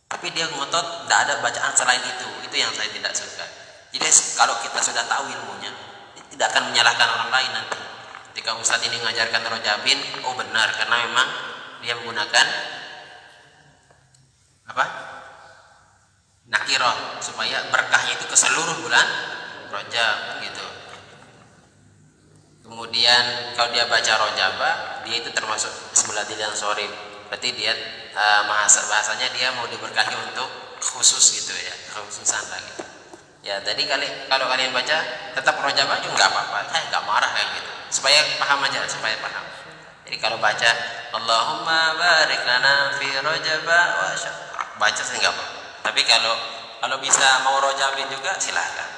Tapi dia ngotot tidak ada bacaan selain itu yang saya tidak suka. Jadi kalau kita sudah tahu ilmunya, tidak akan menyalahkan orang lain nanti. Ketika ustadz ini mengajarkan rojabin, oh benar karena memang dia menggunakan nakiroh supaya berkahnya itu ke seluruh bulan rojab gitu. Kemudian kalau dia baca rojaba, dia itu termasuk Bismillahirrahmanirrahim dan sorib. Berarti dia bahasanya dia mau diberkahi untuk khusus gitu ya, khususan lah gitu. Ya tadi kalau kalian baca tetap rojaba juga nggak apa-apa, nggak marah kayak gitu. Supaya paham aja, supaya paham. Jadi kalau baca Allahumma barik lana fi rojaba wa baca saya nggak apa-apa. Tapi kalau bisa mau rojabin juga silahkan.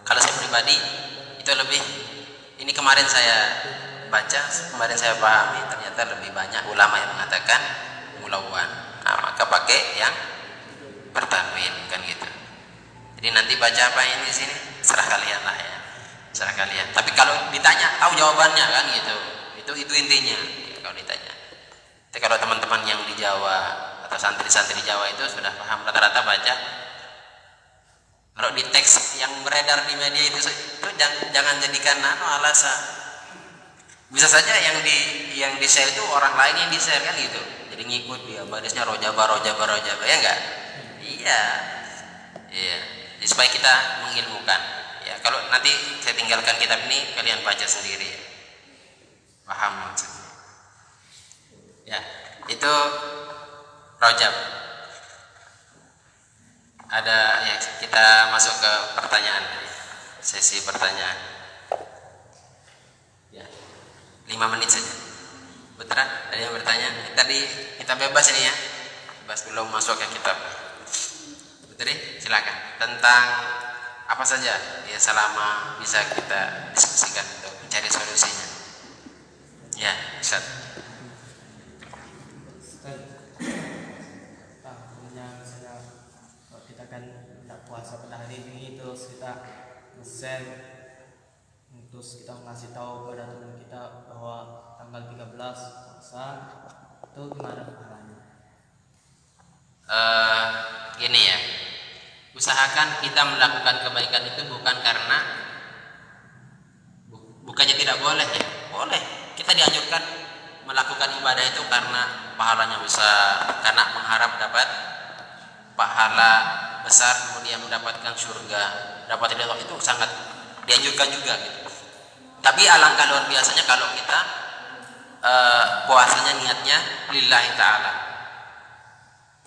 Kalau saya pribadi itu lebih, ini kemarin saya baca, kemarin saya pahami ternyata lebih banyak ulama yang mengatakan mulawwan. Nah, maka pakai yang bertanwin kan gitu. Jadi nanti baca apa ini di sini serah kalian lah ya. Serah kalian. Tapi kalau ditanya tahu jawabannya kan gitu. Itu intinya ya, kalau ditanya. Tapi kalau teman-teman yang di Jawa atau santri-santri Jawa itu sudah paham rata-rata baca. Kalau di teks yang beredar di media itu jangan jadikan alasan. Bisa saja yang di share itu orang lain yang di share kan gitu. Jadi ngikut dia barisnya rojaba ya enggak? Iya. Jadi supaya kita mengilmukan. Ya, kalau nanti saya tinggalkan kitab ini kalian baca sendiri. Paham maksudnya. Ya, itu rojab. Ada ya, kita masuk ke pertanyaan, sesi pertanyaan. Ya, 5 menit saja. Putra, ada yang bertanya? Tadi kita bebas ini ya, bebas belum masuk ke kitab. Putri, silakan. Tentang apa saja ya selama bisa kita diskusikan untuk mencari solusinya. Ya, Ustaz. Kita kan tidak puasa pada hari ini, terus kita nge-share, terus kita ngasih tahu kepada teman kita bahwa tanggal 13 puasa, itu gimana pahalanya? Gini ya, usahakan kita melakukan kebaikan itu bukannya tidak boleh ya, boleh. Kita dianjurkan melakukan ibadah itu karena pahalanya besar, karena mengharap dapat pahala besar, kemudian mendapatkan surga, dapat ridho, itu sangat dianjurkan juga gitu. Tapi alangkah luar biasanya kalau kita puasanya niatnya lillahi ta'ala.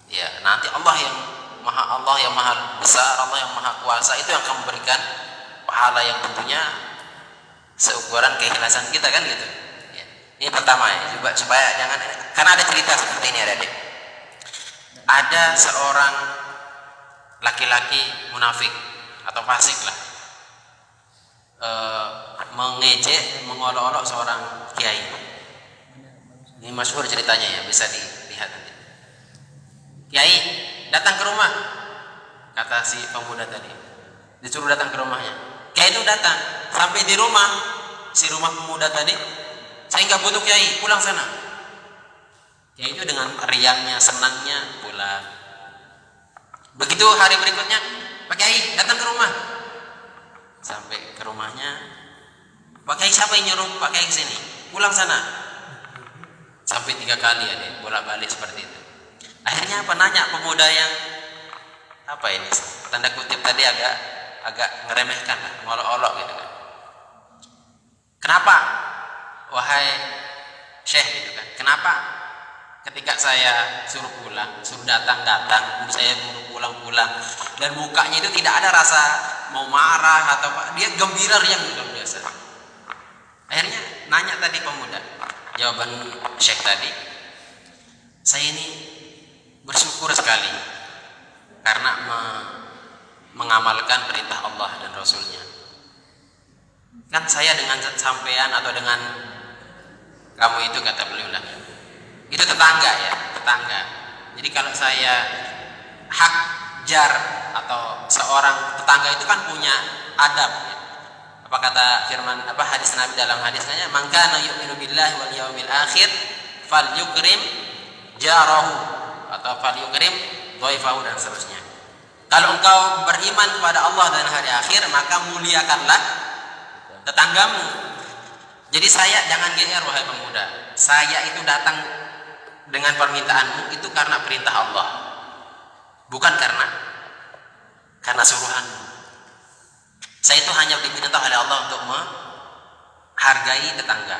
Ya, nanti Allah yang maha besar, Allah yang maha kuasa itu yang akan memberikan pahala yang tentunya seukuran keikhlasan kita kan gitu. Ya. Ini pertama ya, coba supaya jangan, karena ada cerita seperti ini adik. Ada seorang laki-laki munafik atau fasik lah, mengejek, mengolok-olok seorang kiai. Ini masyhur ceritanya ya, bisa dilihat nanti. Kiai datang ke rumah, kata si pemuda tadi, disuruh datang ke rumahnya. Kiai itu datang, sampai di rumah si rumah pemuda tadi, saya nggak butuh kiai, pulang sana. Kiai itu dengan riangnya, senangnya pulang. Begitu hari berikutnya, Pak Kiai datang ke rumah. Sampai ke rumahnya, Pak Kiai siapa yang nyuruh Pak Kiai kesini? Pulang sana. Sampai 3 kali ya deh, bolak-balik seperti itu. Akhirnya apa, nanya pemuda yang apa ini, tanda kutip tadi agak ngeremehkan lah, ngolok-olok gitu kan. Kenapa wahai Syekh gitu kan, kenapa ketika saya suruh pulang, suruh datang, saya suruh pulang, dan mukanya itu tidak ada rasa mau marah atau apa, dia gembira riang luar biasa. Akhirnya nanya tadi pemuda, jawaban Syekh tadi, saya ini bersyukur sekali karena mengamalkan perintah Allah dan Rasulnya. Kan saya dengan sampean atau dengan kamu itu, kata beliau lah, itu tetangga ya, tetangga. Jadi kalau saya hak jar atau seorang tetangga itu kan punya adab ya. Apa kata firman, apa hadis Nabi dalam hadisnya, man kana yu'minu billahi wal yaumil akhir falyukrim jarahu atau falyukrim dhaifahu dan seterusnya. Kalau engkau beriman kepada Allah dan hari akhir, maka muliakanlah tetanggamu. Jadi saya, jangan GR wahai pemuda, saya itu datang dengan permintaanmu itu karena perintah Allah, bukan karena suruhanmu. Saya itu hanya diperintah oleh Allah untuk menghargai tetangga.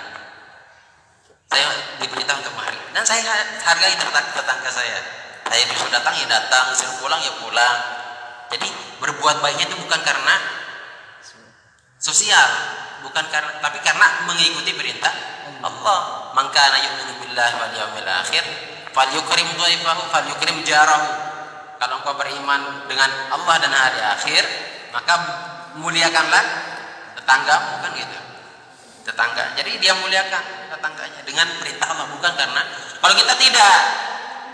Saya diperintah untuk menghargai, dan saya hargai tetangga saya. Saya disuruh datang ya datang, disuruh pulang ya pulang. Jadi berbuat baiknya itu bukan karena sosial, bukan karena, tapi karena mengikuti perintah Allah. Man kana yu'minu billahi wal yaumil akhir falyukrim dhaifahu falyukrim jarahu. Kalau engkau beriman dengan Allah dan hari akhir, maka muliakanlah tetanggamu, kan gitu. Tetangga. Jadi dia muliakan tetangganya dengan perintah Allah, bukan karena. Kalau kita tidak,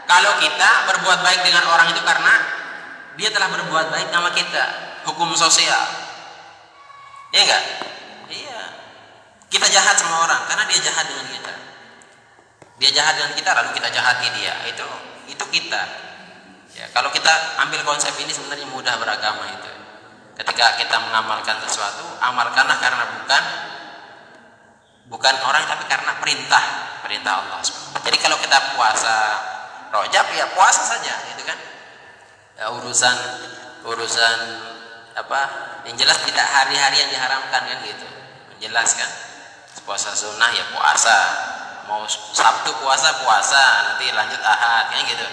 kalau kita berbuat baik dengan orang itu karena dia telah berbuat baik sama kita, hukum sosial. Iya enggak? Iya. Kita jahat sama orang karena dia jahat dengan kita. Dia jahat dengan kita lalu kita jahati dia. Itu kita. Ya, kalau kita ambil konsep ini sebenarnya mudah beragama itu. Ketika kita mengamalkan sesuatu, amalkanlah karena bukan orang, tapi karena perintah Allah. Jadi kalau kita puasa Rajab ya puasa saja, gitu kan? Ya, urusan apa? Yang jelas tidak hari-hari yang diharamkan, kan gitu. Menjelaskan puasa sunnah ya puasa, mau Sabtu puasa, nanti lanjut Ahad, kan gitu.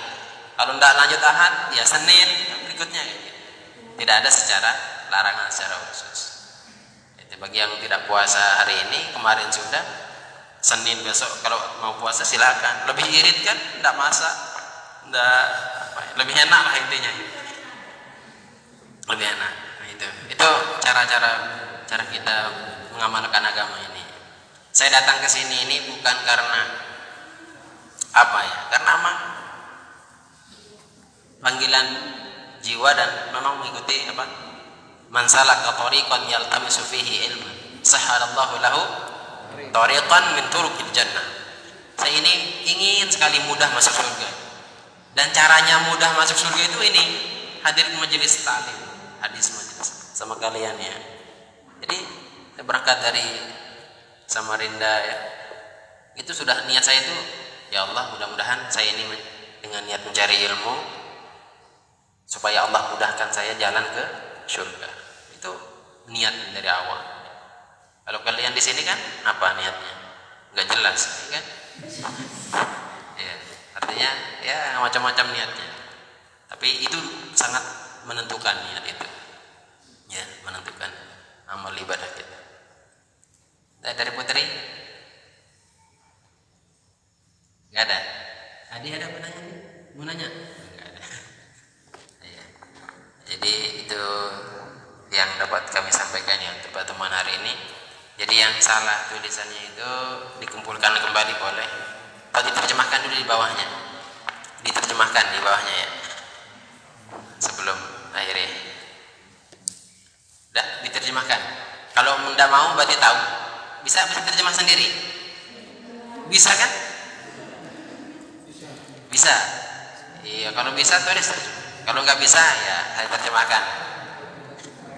Kalau tidak lanjut Ahad ya Senin berikutnya, gitu. Tidak ada secara larangan secara khusus. Itu bagi yang tidak puasa hari ini, kemarin sudah, Senin besok kalau mau puasa silakan. Lebih irit kan, tidak masak, tidak lebih enak lah intinya. Lebih enak. Nah, itu cara kita mengamalkan agama ini. Saya datang ke sini ini bukan karena apa ya? Karena panggilan jiwa dan memang mengikuti apa? Man salaka tariqan yaltamisu fihi ilman sahalallahu lahu tariqan min turuqil jannah. Saya ini ingin sekali mudah masuk surga. Dan caranya mudah masuk surga itu ini, hadir ke majelis taklim, hadis majelis sama kalian ya. Jadi berangkat dari Samarinda ya. Itu sudah niat saya itu, ya Allah mudah-mudahan saya ini dengan niat mencari ilmu supaya Allah mudahkan saya jalan ke surga. Itu niat dari awal. Kalau kalian di sini kan apa niatnya? Enggak jelas, kan? Ya, artinya ya macam-macam niatnya. Tapi itu sangat menentukan niat itu. Ya, menentukan amal ibadah kita. Dari Putri? Enggak ada. Adi ada pertanyaan? Mau nanya? Enggak ada. Ya. Jadi itu yang dapat kami sampaikan ya untuk pertemuan hari ini. Jadi yang salah tulisannya itu dikumpulkan kembali boleh, atau diterjemahkan dulu di bawahnya. Diterjemahkan di bawahnya ya. Sebelum akhirnya. Udah diterjemahkan. Kalau tidak mau berarti tahu. Bisa terjemah sendiri. Bisa kan? Bisa. Iya, kalau bisa tulis. Kalau nggak bisa ya saya terjemahkan.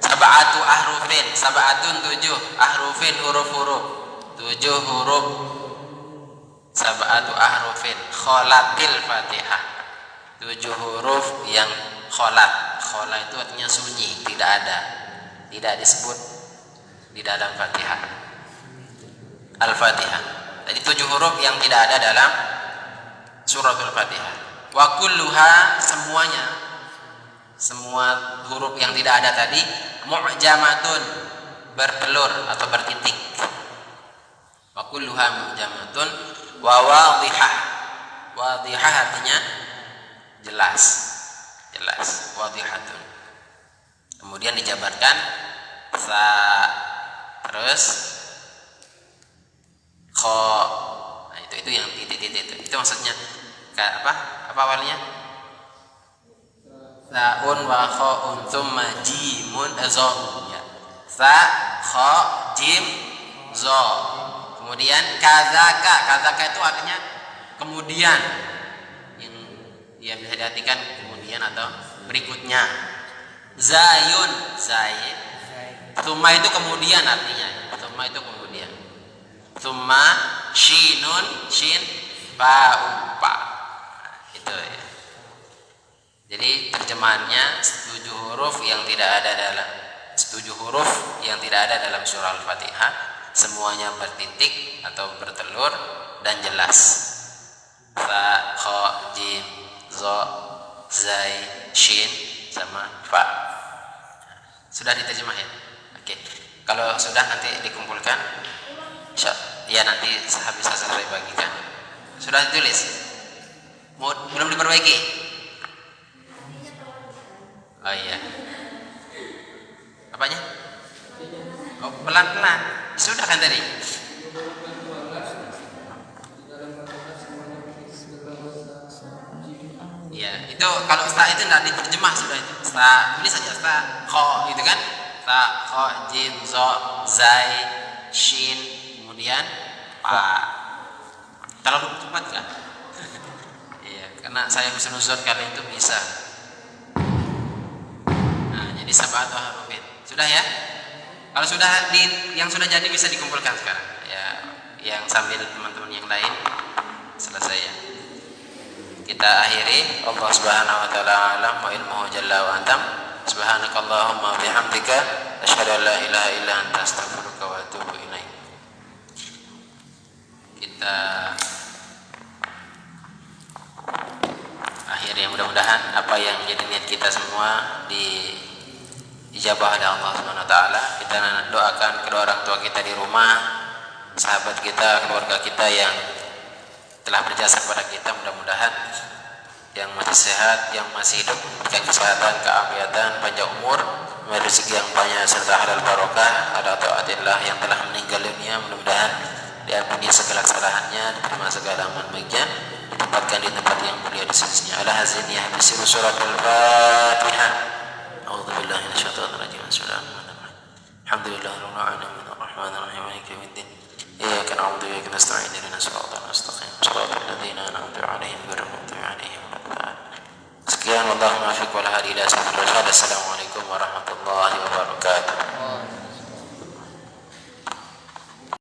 Sab'atu ahrufin, sab'atun 7 ahrufin, huruf-huruf 7 huruf. Sab'atu ahrufin kholatil Fatihah, 7 huruf yang kholat. Kholat itu artinya sunyi, tidak disebut di dalam Fatihah. Al-Fatihah. Jadi 7 huruf yang tidak ada dalam suratul Fatihah. Wa kulluha, semua huruf yang tidak ada tadi mu'jamatun, bertelur atau bertitik. Wa kulluha mu'jamatun wa wadihah. Wadihah artinya jelas. kemudian dijabarkan sa, terus kho. Nah, itu yang titik-titik itu maksudnya apa awalnya? Saun wa khaun tsumma jimun za, ya. Sa, kha, jim, za. Kemudian kadzaka itu artinya kemudian, yang ya bisa diartikan kemudian atau berikutnya. Zayun, zai. Tsumma itu kemudian artinya. Tsumma itu kemudian. Tsumma shinun, shin, ba'u, pa. Itu ya. Jadi terjemahannya 7 huruf yang tidak ada dalam surah Al-Fatihah, semuanya bertitik atau bertelur dan jelas. Fa, kha, jim, za, zai, shin sama fa. Sudah diterjemah ya? Oke. Kalau sudah nanti dikumpulkan. Ya nanti habis saya bagikan. Sudah ditulis? Belum diperbaiki? Oh iya. Apanya? Oh, pelan-pelan. Sudah kan tadi? Iya, itu kalau sta itu tidak diterjemah sudah itu. Sta, tulis saja sta, kho itu kan? Sta, kho, jim, zo, zai, shin, kemudian pa. Terlalu cepat kan? Iya, karena saya husnuzon kalian itu bisa. Di sab'atu harufin. Sudah ya? Kalau sudah yang sudah jadi bisa dikumpulkan sekarang. Ya, yang sambil teman-teman yang lain selesai ya. Kita akhiri. Allah Subhanahu wa taala alam wa ilmuhu jalla wa antam. Subhanakallahumma bihamdika asyhadu an la ilaha illa anta astaghfiruka wa atubu ilaik. Kita akhiri, mudah-mudahan apa yang menjadi niat kita semua dijabah oleh Allah Subhanahu wa taala. Kita doakan kedua orang tua kita di rumah, sahabat kita, keluarga kita yang telah berjasa kepada kita, mudah-mudahan yang masih sehat, yang masih hidup diberikan kesehatan, keafiatan, panjang umur, rezeki yang banyak serta halal barokah. Ada taatillah yang telah meninggal dunia, mudah-mudahan diampuni segala kesalahannya, diterima segala amal baiknya, ditempatkan di tempat yang mulia di sisinya. Ala hazin ya bisiru surat al-Fatihah. أعوذ بالله من الشيطان الرجيم. بسم الله الرحمن الرحيم. الحمد لله رب العالمين الرحمن الرحيم مالك يوم الدين إياك نعبد وإياك نستعين اهدنا الصراط المستقيم صراط الذين أنعمت عليهم غير المغضوب عليهم ولا الضالين. Sekian, wallahu muwaffiq wal hadi ila sabilillah. Assalamualaikum warahmatullahi wabarakatuh.